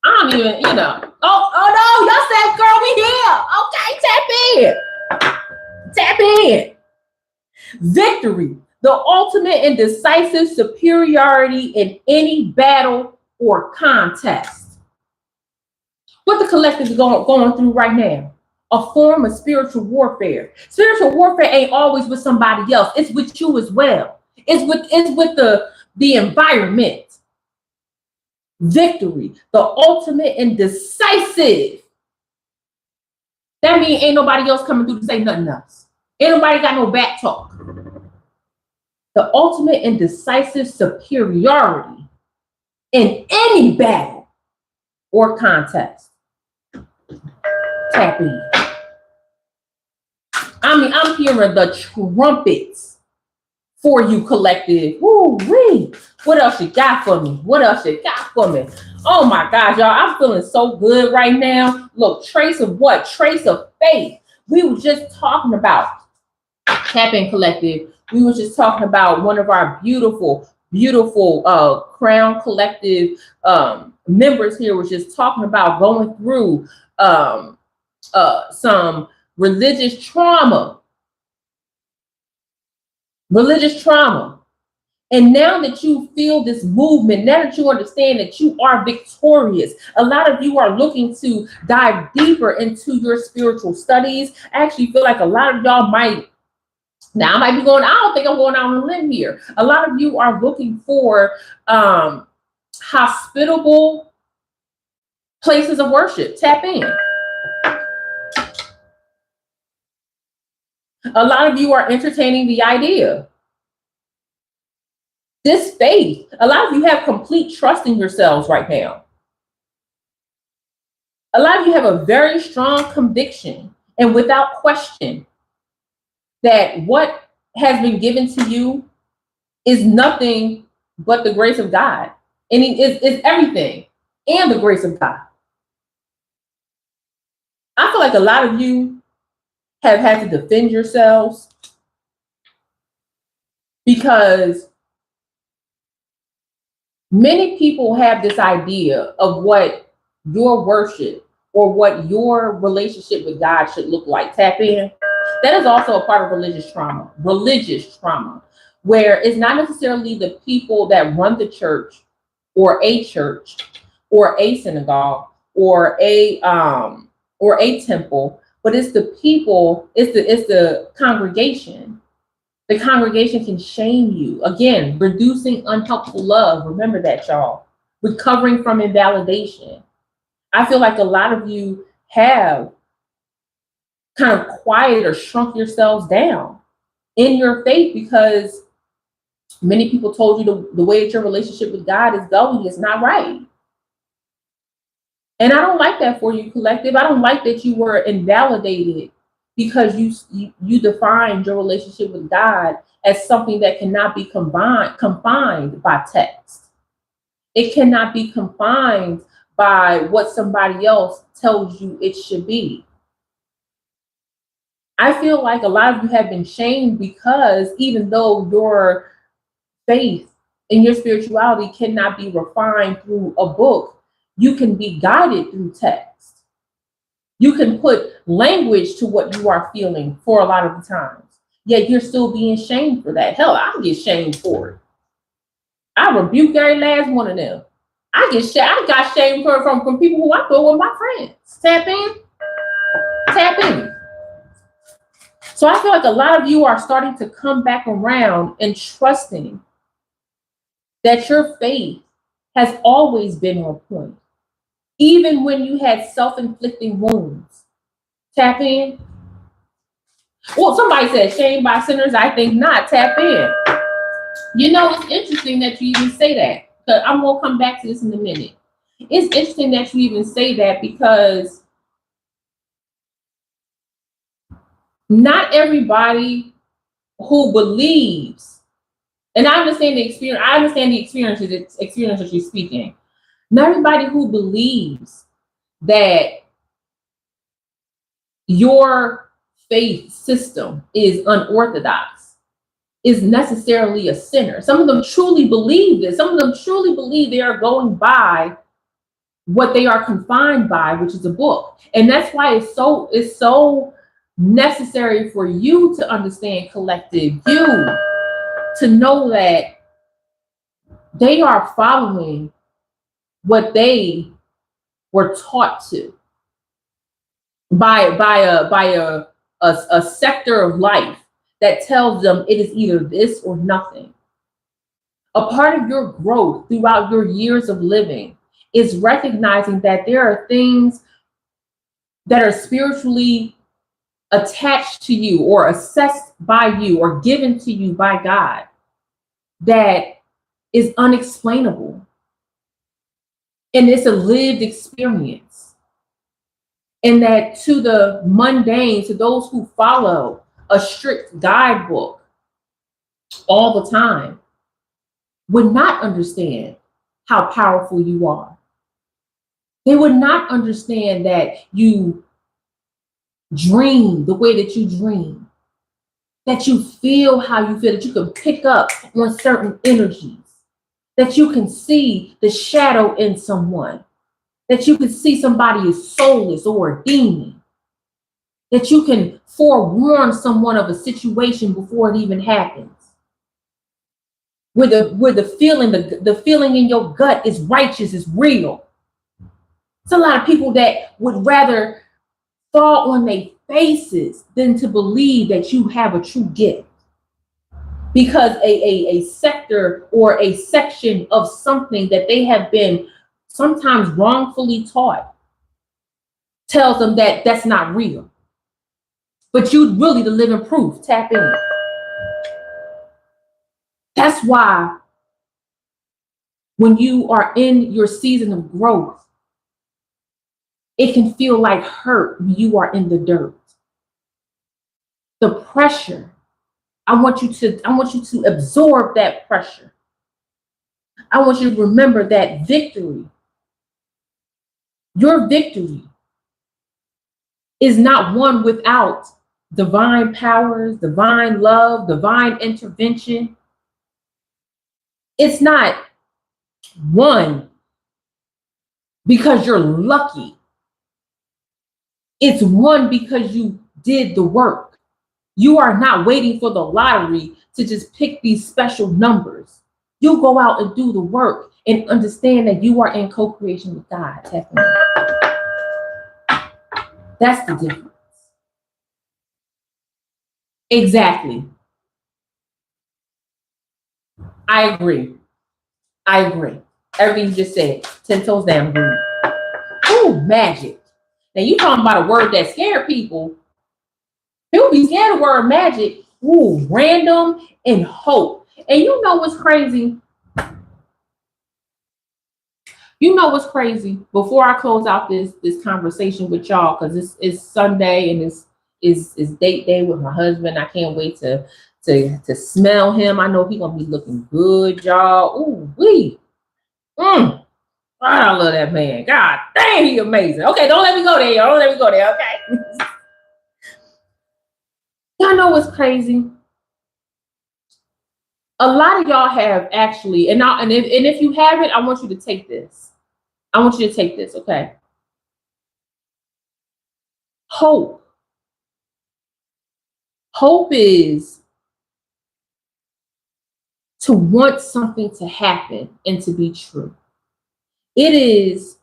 I don't even, you know. Oh no, y'all said, girl, we here. Okay, tap in. Victory, the ultimate and decisive superiority in any battle or contest. What the collective is going through right now, a form of spiritual warfare. Spiritual warfare ain't always with somebody else. It's with you as well. It's with the environment. Victory, the ultimate and decisive. That means ain't nobody else coming through to say nothing else. Ain't nobody got no back talk. The ultimate and decisive superiority in any battle or contest. Tap in. I mean, I'm hearing the trumpets for you, collective. Woo-wee. What else you got for me? What else you got for me? Oh my gosh, y'all, I'm feeling so good right now. Look, trace of what? Trace of faith. We were just talking about Tap in collective. We were just talking about one of our beautiful Crown Collective members here was just talking about going through some religious trauma. And now that you feel this movement, now that you understand that you are victorious, a lot of you are looking to dive deeper into your spiritual studies. I actually feel like a lot of y'all might, now I might be going, I don't think I'm going out on a limb here. A lot of you are looking for hospitable places of worship. Tap in. A lot of you are entertaining the idea. This faith, a lot of you have complete trust in yourselves right now. A lot of you have a very strong conviction and without question that what has been given to you is nothing but the grace of God. And it's everything and the grace of God. I feel like a lot of you have had to defend yourselves because many people have this idea of what your worship or what your relationship with God should look like. Tap in. That is also a part of religious trauma, where it's not necessarily the people that run the church or a synagogue or a temple, but it's the people, it's the congregation. The congregation can shame you. Again, reducing unhelpful love. Remember that, y'all. recovering from invalidation. I feel like a lot of you have kind of quiet or shrunk yourselves down in your faith because many people told you the way that your relationship with God is going is not right. And I don't like that for you, collective. I don't like that you were invalidated because you defined your relationship with God as something that cannot be confined by text. It cannot be confined by what somebody else tells you it should be. I feel like a lot of you have been shamed because even though your faith and your spirituality cannot be refined through a book, you can be guided through text. You can put language to what you are feeling for a lot of the times. Yet you're still being shamed for that. Hell, I get shamed for it. I rebuke every last one of them. I got shamed from people who I thought were my friends. Tap in. Tap in. So I feel like a lot of you are starting to come back around and trusting that your faith has always been on point. Even when you had self-inflicting wounds. Tap in. Well, somebody said shame by sinners. I think not. Tap in. You know, it's interesting that you even say that. But I'm going to come back to this in a minute. It's interesting that you even say that because not everybody who believes, and I understand the experience that you're speaking. Not everybody who believes that your faith system is unorthodox is necessarily a sinner. Some of them truly believe this. Some of them truly believe they are going by what they are confined by, which is a book. And that's why it's so necessary for you to understand, collective, you to know that they are following what they were taught to by a sector of life that tells them it is either this or nothing. A part of your growth throughout your years of living is recognizing that there are things that are spiritually attached to you or assessed by you or given to you by God that is unexplainable. And it's a lived experience. And that to the mundane, to those who follow a strict guidebook all the time, would not understand how powerful you are. They would not understand that you dream the way that you dream, that you feel how you feel, that you can pick up on certain energies, that you can see the shadow in someone, that you can see somebody is soulless or a demon, that you can forewarn someone of a situation before it even happens. Where the feeling in your gut is righteous, is real. It's a lot of people that would rather fall on their faces than to believe that you have a true gift. Because a sector or a section of something that they have been sometimes wrongfully taught tells them that that's not real. But you really the living proof. Tap in. That's why when you are in your season of growth, it can feel like hurt when you are in the dirt. The pressure. I want you to absorb that pressure. I want you to remember that victory, your victory, is not one without divine powers, divine love, divine intervention. It's not one because you're lucky. It's one because you did the work. You are not waiting for the lottery to just pick these special numbers. You go out and do the work and understand that you are in co-creation with God. That's the difference. Exactly. I agree. Everything you just said. 10 toes down, dude. Ooh, magic. Now you talking about a word that scared people. People be scared of the word magic. Ooh, random and hope. And you know what's crazy? You know what's crazy? Before I close out this conversation with y'all, because it's Sunday and it's date day with my husband. I can't wait to smell him. I know he's gonna be looking good, y'all. Ooh, wee. God, I love that man. God dang, he amazing. Okay, don't let me go there, y'all. Don't let me go there, okay? Y'all know what's crazy? A lot of y'all have actually, and if you haven't, I want you to take this. I want you to take this, okay? Hope. Hope is to want something to happen and to be true. It is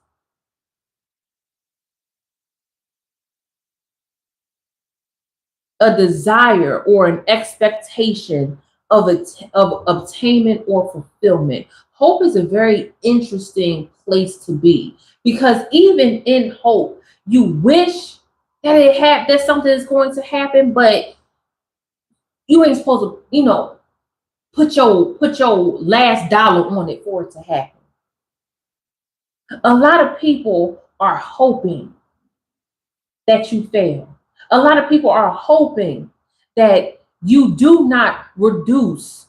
a desire or an expectation of obtainment or fulfillment. Hope is a very interesting place to be, because even in hope, you wish that something is going to happen, but you ain't supposed to, put your last dollar on it for it to happen. A lot of people are hoping that you fail. A lot of people are hoping that you do not reduce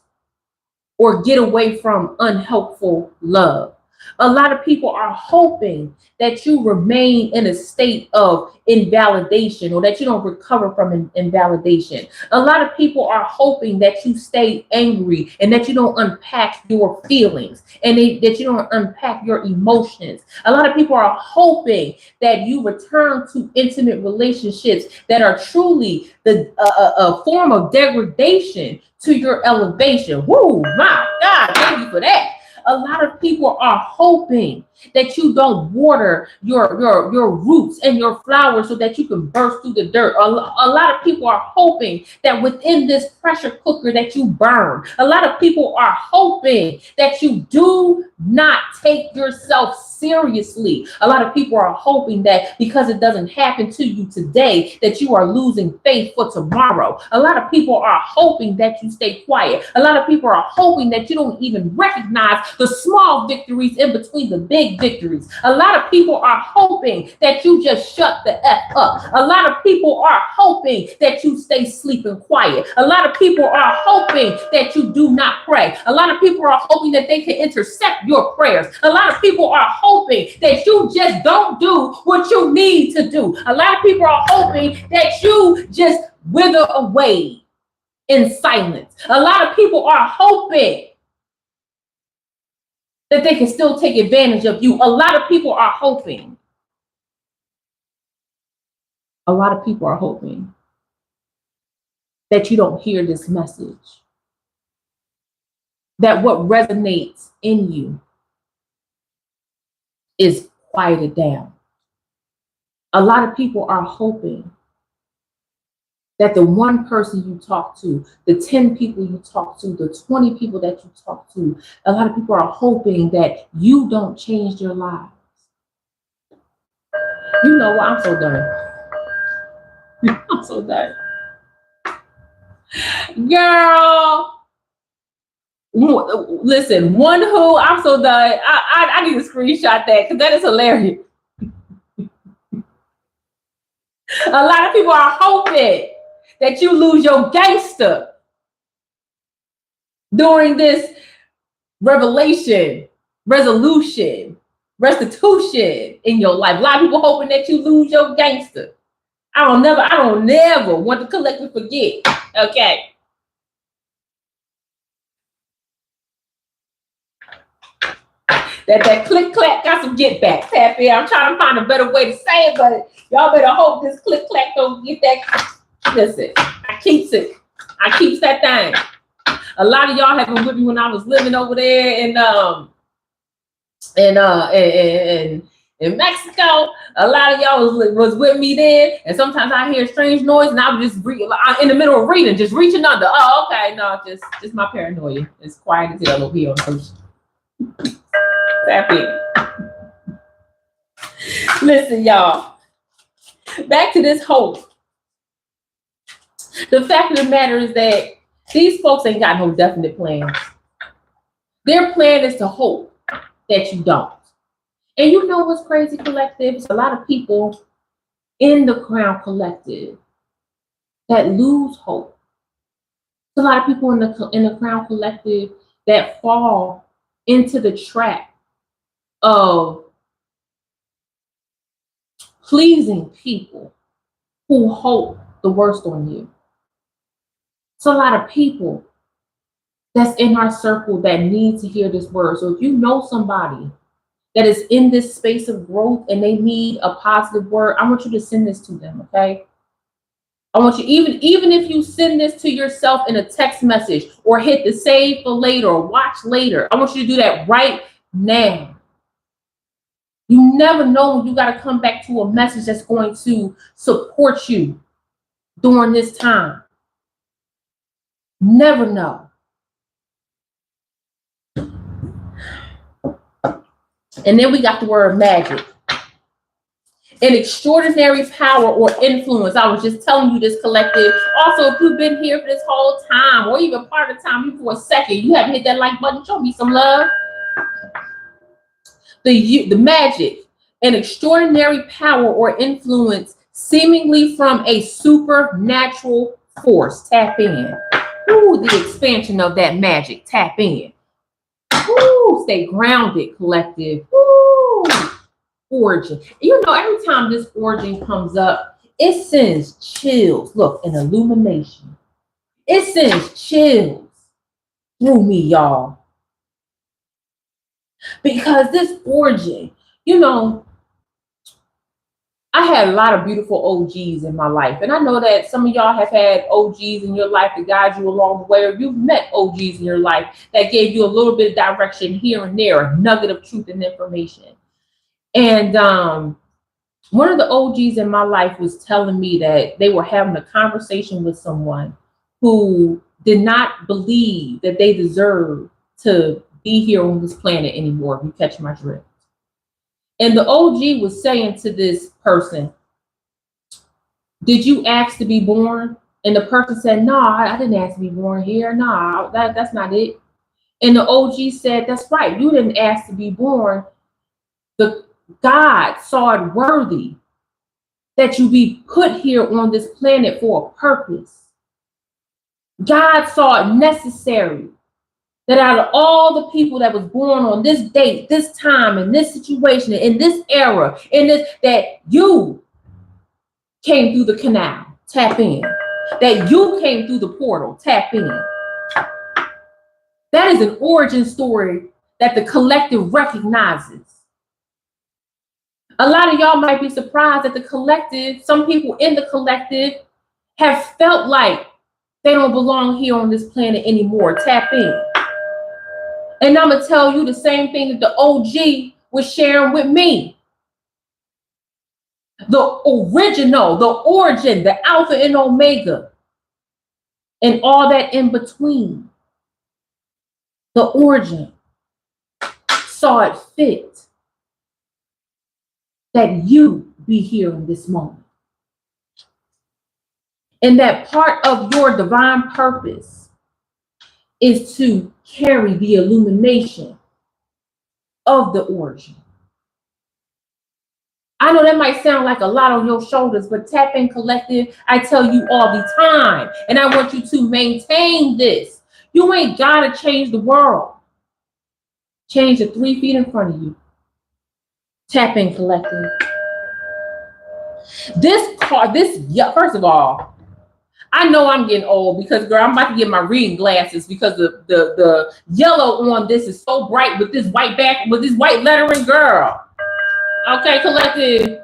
or get away from unhelpful love. A lot of people are hoping that you remain in a state of invalidation, or that you don't recover from invalidation. A lot of people are hoping that you stay angry and that you don't unpack your feelings and that you don't unpack your emotions. A lot of people are hoping that you return to intimate relationships that are truly a form of degradation to your elevation. Woo, my God, thank you for that. A lot of people are hoping that you don't water your roots and your flowers so that you can burst through the dirt. A lot of people are hoping that within this pressure cooker that you burn. A lot of people are hoping that you do not take yourself seriously. A lot of people are hoping that because it doesn't happen to you today, that you are losing faith for tomorrow. A lot of people are hoping that you stay quiet. A lot of people are hoping that you don't even recognize the small victories in between the big victories. A lot of people are hoping that you just shut the F up. A lot of people are hoping that you stay sleeping quiet. A lot of people are hoping that you do not pray. A lot of people are hoping that they can intercept your prayers. A lot of people are hoping that you just don't do what you need to do. A lot of people are hoping that you just wither away in silence. A lot of people are hoping that they can still take advantage of you. A lot of people are hoping. A lot of people are hoping that you don't hear this message. That what resonates in you is quieted down. A lot of people are hoping that the one person you talk to, the 10 people you talk to, the 20 people that you talk to, a lot of people are hoping that you don't change their lives. You know what? I'm so done. I'm so done. Girl, listen, one who, I'm so done. I need to screenshot that because that is hilarious. A lot of people are hoping that you lose your gangster during this revelation, resolution, restitution in your life. A lot of people hoping that you lose your gangster. I don't never want to collectively forget. Okay. That click clack got some get back. Happy. I'm trying to find a better way to say it, but y'all better hope this click clack don't get that. Listen, I keeps that thing. A lot of y'all have been with me when I was living over there in Mexico. A lot of y'all was with me then, and sometimes I hear strange noise, and I'm just in the middle of reading, just reaching under. Oh, okay, no, just my paranoia. It's quiet as hell over here on the coast. Tap in. Listen, y'all. Back to this hope. The fact of the matter is that these folks ain't got no definite plans. Their plan is to hope that you don't. And you know what's crazy, collective? It's a lot of people in the Crown Collective that lose hope. There's a lot of people in the Crown Collective that fall into the trap of pleasing people who hope the worst on you. It's a lot of people that's in our circle that need to hear this word. So if you know somebody that is in this space of growth and they need a positive word, I want you to send this to them, okay? I want you, even if you send this to yourself in a text message or hit the save for later or watch later, I want you to do that right now. You never know when you got to come back to a message that's going to support you during this time. Never know. And then we got the word magic. An extraordinary power or influence. I was just telling you this, collective. Also, if you've been here for this whole time or even part of the time for a second, you haven't hit that like button, show me some love. The magic, an extraordinary power or influence seemingly from a supernatural force. Tap in. Ooh, the expansion of that magic. Tap in. Ooh, stay grounded, collective. Ooh, origin. You know, every time this origin comes up, it sends chills. Look, an illumination. It sends chills through me, y'all. Because this origin, you know, I had a lot of beautiful OGs in my life. And I know that some of y'all have had OGs in your life to guide you along the way, or you've met OGs in your life that gave you a little bit of direction here and there, a nugget of truth and information. And one of the OGs in my life was telling me that they were having a conversation with someone who did not believe that they deserved to be here on this planet anymore, if you catch my drift. And the OG was saying to this person, did you ask to be born? And the person said, no, I didn't ask to be born here. No, that's not it. And the OG said, that's right. You didn't ask to be born. The God saw it worthy that you be put here on this planet for a purpose. God saw it necessary that out of all the people that was born on this date, this time, in this situation, in this era, in this, that you came through the canal, tap in. That you came through the portal, tap in. That is an origin story that the collective recognizes. A lot of y'all might be surprised that the collective, some people in the collective have felt like they don't belong here on this planet anymore. Tap in. And I'm going to tell you the same thing that the OG was sharing with me. The original, the origin, the Alpha and Omega, and all that in between. The origin saw it fit that you be here in this moment. And that part of your divine purpose is to carry the illumination of the origin. I know that might sound like a lot on your shoulders, but tap in, collective. I tell you all the time, and I want you to maintain this. You ain't got to change the world. Change the 3 feet in front of you. Tap in, collective. First of all, I know I'm getting old because, girl, I'm about to get my reading glasses because the yellow on this is so bright with this white back, with this white lettering, girl. Okay, collective.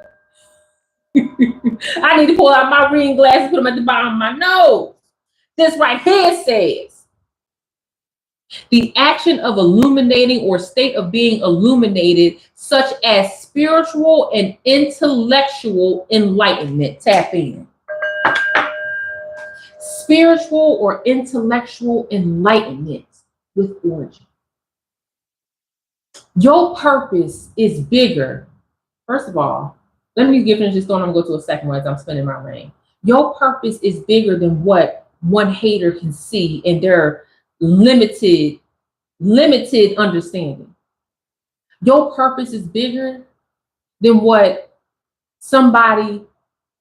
I need to pull out my reading glasses, put them at the bottom of my nose. This right here says, the action of illuminating or state of being illuminated, such as spiritual and intellectual enlightenment. Tap in. Spiritual or intellectual enlightenment with origin. Your purpose is bigger. First of all, let me finish this going. I'm going to go to a second one as I'm spinning my ring. Your purpose is bigger than what one hater can see in their limited understanding. Your purpose is bigger than what somebody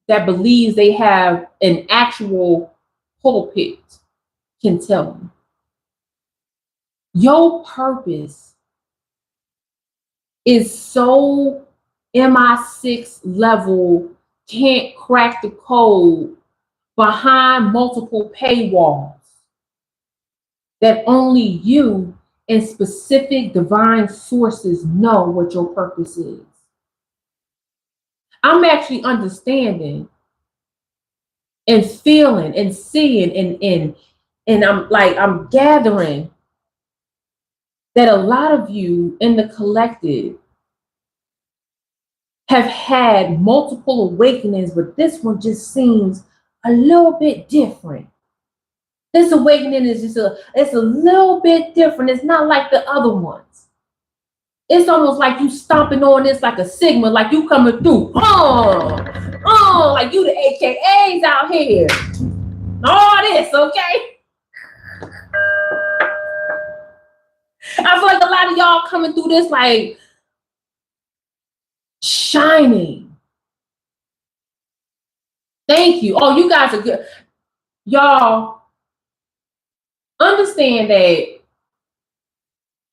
that believes they have an actual pulpit can tell you. Your purpose is so MI6 level, can't crack the code behind multiple paywalls that only you and specific divine sources know what your purpose is. I'm actually understanding and feeling and seeing and I'm gathering that a lot of you in the collective have had multiple awakenings, but this one just seems a little bit different. This awakening is it's a little bit different. It's not like the other ones. It's almost like you stomping on this like a Sigma, like you coming through. Like you the AKAs out here. All this, okay? I feel like a lot of y'all coming through this like shining. Thank you. Oh, you guys are good. Y'all understand that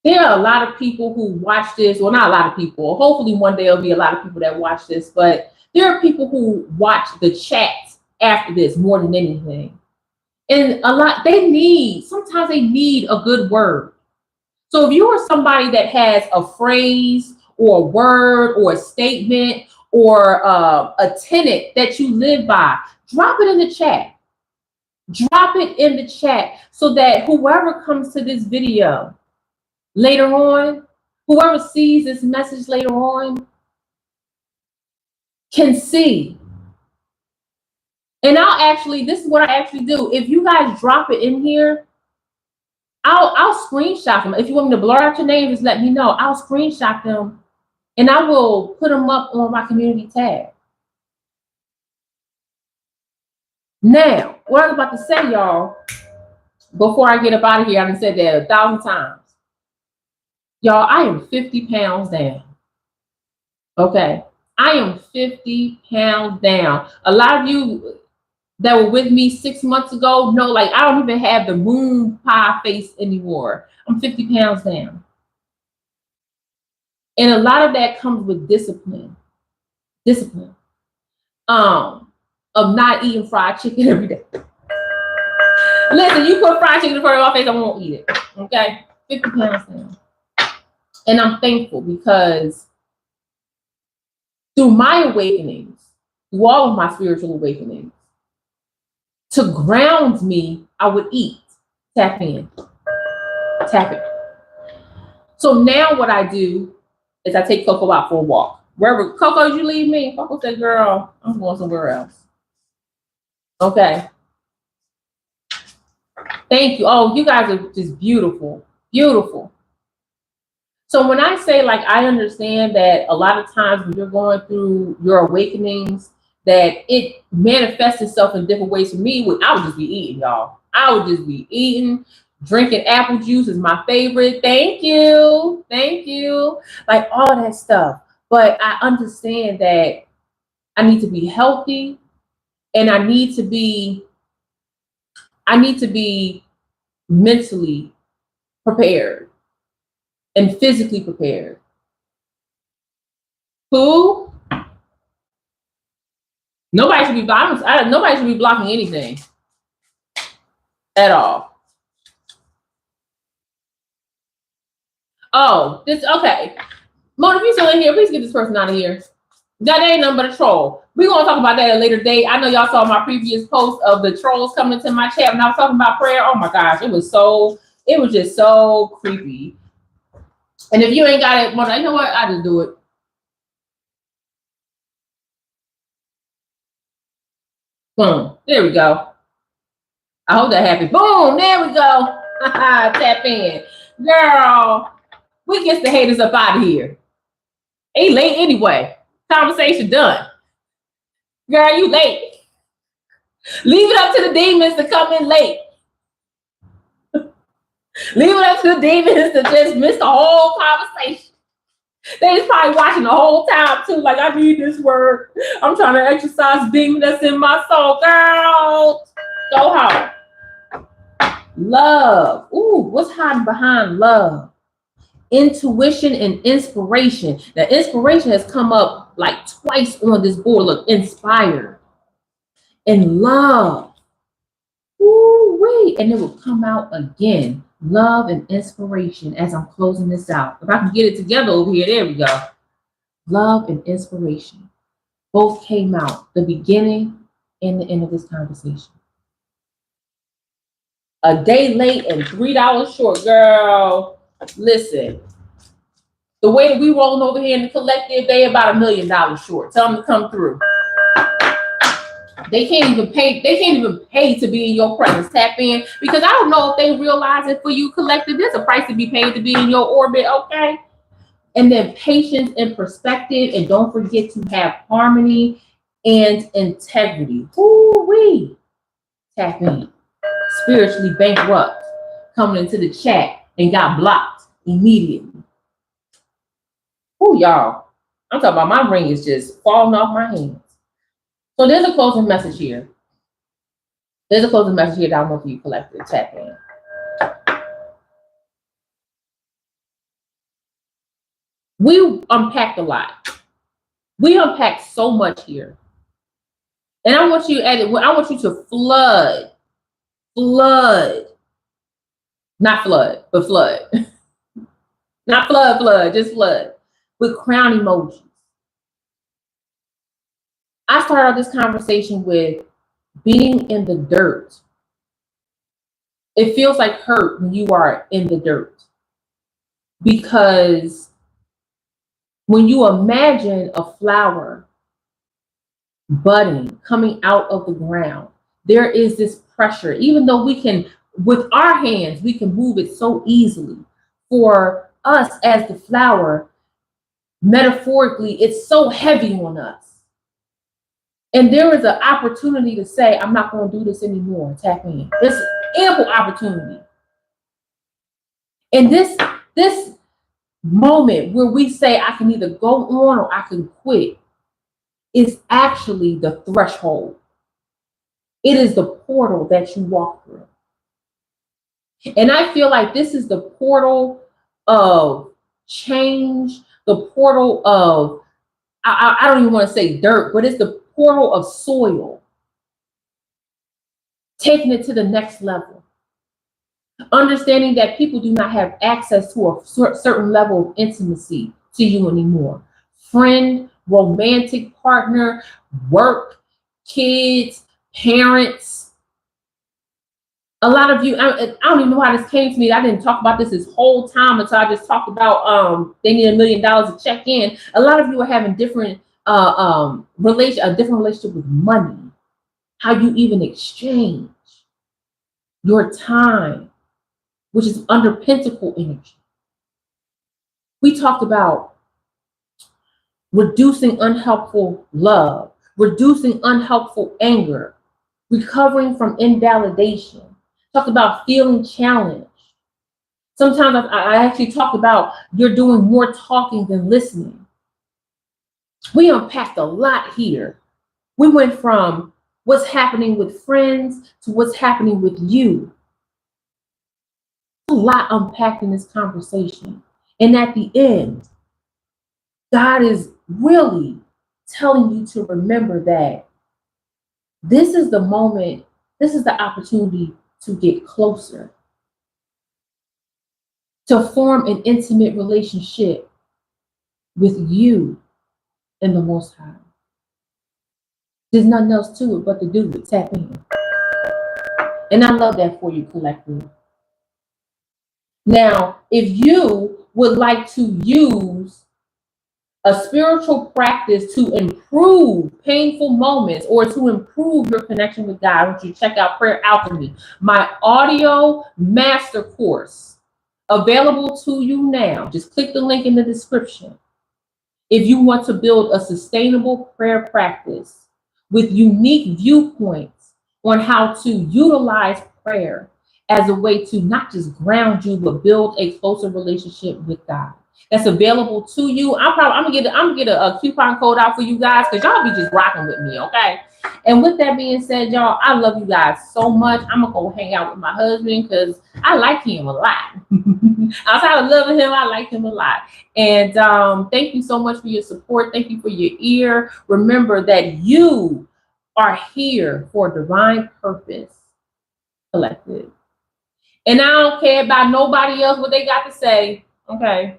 there are a lot of people who watch this. Well, not a lot of people. Hopefully one day there'll be a lot of people that watch this, but there are people who watch the chats after this more than anything. And sometimes they need a good word. So if you are somebody that has a phrase or a word or a statement or a tenet that you live by, drop it in the chat. Drop it in the chat so that whoever comes to this video later on, whoever sees this message later on can see. And this is what I actually do. If you guys drop it in here, I'll screenshot them. If you want me to blur out your name, just let me know. I'll screenshot them and I will put them up on my community tab. Now, what I was about to say, y'all, before I get up out of here, I've said that 1,000 times. Y'all, I am 50 pounds down. Okay. I am 50 pounds down. A lot of you that were with me 6 months ago know, like, I don't even have the moon pie face anymore. I'm 50 pounds down. And a lot of that comes with discipline. Discipline. Of not eating fried chicken every day. Listen, you put fried chicken in front of my face, I won't eat it. Okay? 50 pounds down. And I'm thankful because through my awakenings, through all of my spiritual awakenings, to ground me, I would eat. Tap in. Tap it. So now what I do is I take Coco out for a walk. Wherever, Coco, you leave me? Coco said, girl, I'm going somewhere else. Okay. Thank you. Oh, you guys are just beautiful. Beautiful. So when I say, like, I understand that a lot of times when you're going through your awakenings, that it manifests itself in different ways. For me, I would just be eating, y'all. I would just be eating. Drinking apple juice is my favorite. Thank you. Thank you. Like all of that stuff. But I understand that I need to be healthy and I need to be mentally prepared and physically prepared. Who? Nobody should be blocking anything at all. Oh, okay. Mona, if you're still in here, please get this person out of here. That ain't nothing but a troll. We're going to talk about that at a later date. I know y'all saw my previous post of the trolls coming into my chat when I was talking about prayer. Oh my gosh, it was just so creepy. And if you ain't got it, Mona, you know what? I just do it. Boom. There we go. I hope that happens. Boom. There we go. Tap in. Girl. We get the haters up out of here. Ain't late anyway. Conversation done. Girl, you late. Leave it up to the demons to come in late. Leave it up to the demons to just miss the whole conversation. They was probably watching the whole time too. Like, I need this word. I'm trying to exercise demon that's in my soul. Girl, go home. Love. Ooh, what's hiding behind love? Intuition and inspiration. Now, inspiration has come up like twice on this board. Look, inspired. And love. Ooh, wait. And it will come out again. Love and inspiration as I'm closing this out. If I can get it together over here, there we go. Love and inspiration. Both came out, the beginning and the end of this conversation. A day late and $3 short, girl. Listen, the way that we rolling over here in the collective, they about $1 million short. Tell them to come through. They can't even pay. They can't even pay to be in your presence. Tap in, because I don't know if they realize it for you, collective. There's a price to be paid to be in your orbit, okay? And then patience and perspective, and don't forget to have harmony and integrity. Ooh-wee. Tap in. Spiritually bankrupt, coming into the chat and got blocked immediately. Ooh, y'all. I'm talking about my ring is just falling off my hands. So there's a closing message here. There's a closing message here that I want for you, collective. Tap in. We unpacked a lot. We unpacked so much here. And I want you to flood. Not flood, but flood. Not flood, just flood. With crown emojis. I started out this conversation with being in the dirt. It feels like hurt when you are in the dirt. Because when you imagine a flower budding, coming out of the ground, there is this pressure. Even though we can, with our hands, we can move it so easily. For us as the flower, metaphorically, it's so heavy on us. And there is an opportunity to say, I'm not going to do this anymore. Tap in. There's ample opportunity. And this moment where we say, I can either go on or I can quit, is actually the threshold. It is the portal that you walk through. And I feel like this is the portal of change, the portal of, I don't even want to say dirt, but it's the portal of soil, taking it to the next level. Understanding that people do not have access to a certain level of intimacy to you anymore. Friend, romantic partner, work, kids, parents. A lot of you, I don't even know how this came to me. I didn't talk about this whole time until I just talked about they need $1 million to check in. A lot of you are having different a different relationship with money. How you even exchange your time, which is under pentacle energy. We talked about reducing unhelpful love, reducing unhelpful anger, recovering from invalidation. Talked about feeling challenged. Sometimes I actually talked about you're doing more talking than listening. We unpacked a lot here. We went from what's happening with friends to what's happening with you. A lot unpacked in this conversation. And at the end, God is really telling you to remember that this is the moment, this is the opportunity to get closer, to form an intimate relationship with you and the Most High. There's nothing else to it but to do it. Tap in. And I love that for you, collective. Now, if you would like to use a spiritual practice to improve painful moments or to improve your connection with God, I want you to check out Prayer Alchemy, my audio master course. available to you now. Just click the link in the description. If you want to build a sustainable prayer practice with unique viewpoints on how to utilize prayer as a way to not just ground you, but build a closer relationship with God. That's available to you. I'm gonna get a coupon code out for you guys because y'all be just rocking with me, okay? And with that being said, y'all, I love you guys so much. I'm gonna go hang out with my husband because I like him a lot. Outside of loving him, I like him a lot. And thank you so much for your support. Thank you for your ear. Remember that you are here for divine purpose collective. And I don't care about nobody else, what they got to say. Okay.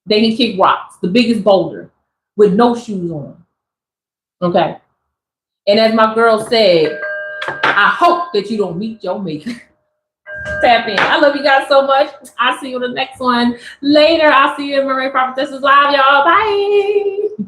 They can kick rocks, the biggest boulder, with no shoes on. Okay. And as my girl said, I hope that you don't meet your maker. Tap in. I love you guys so much. I'll see you in the next one later. I'll see you in Marine Prophetesses Live, y'all. Bye.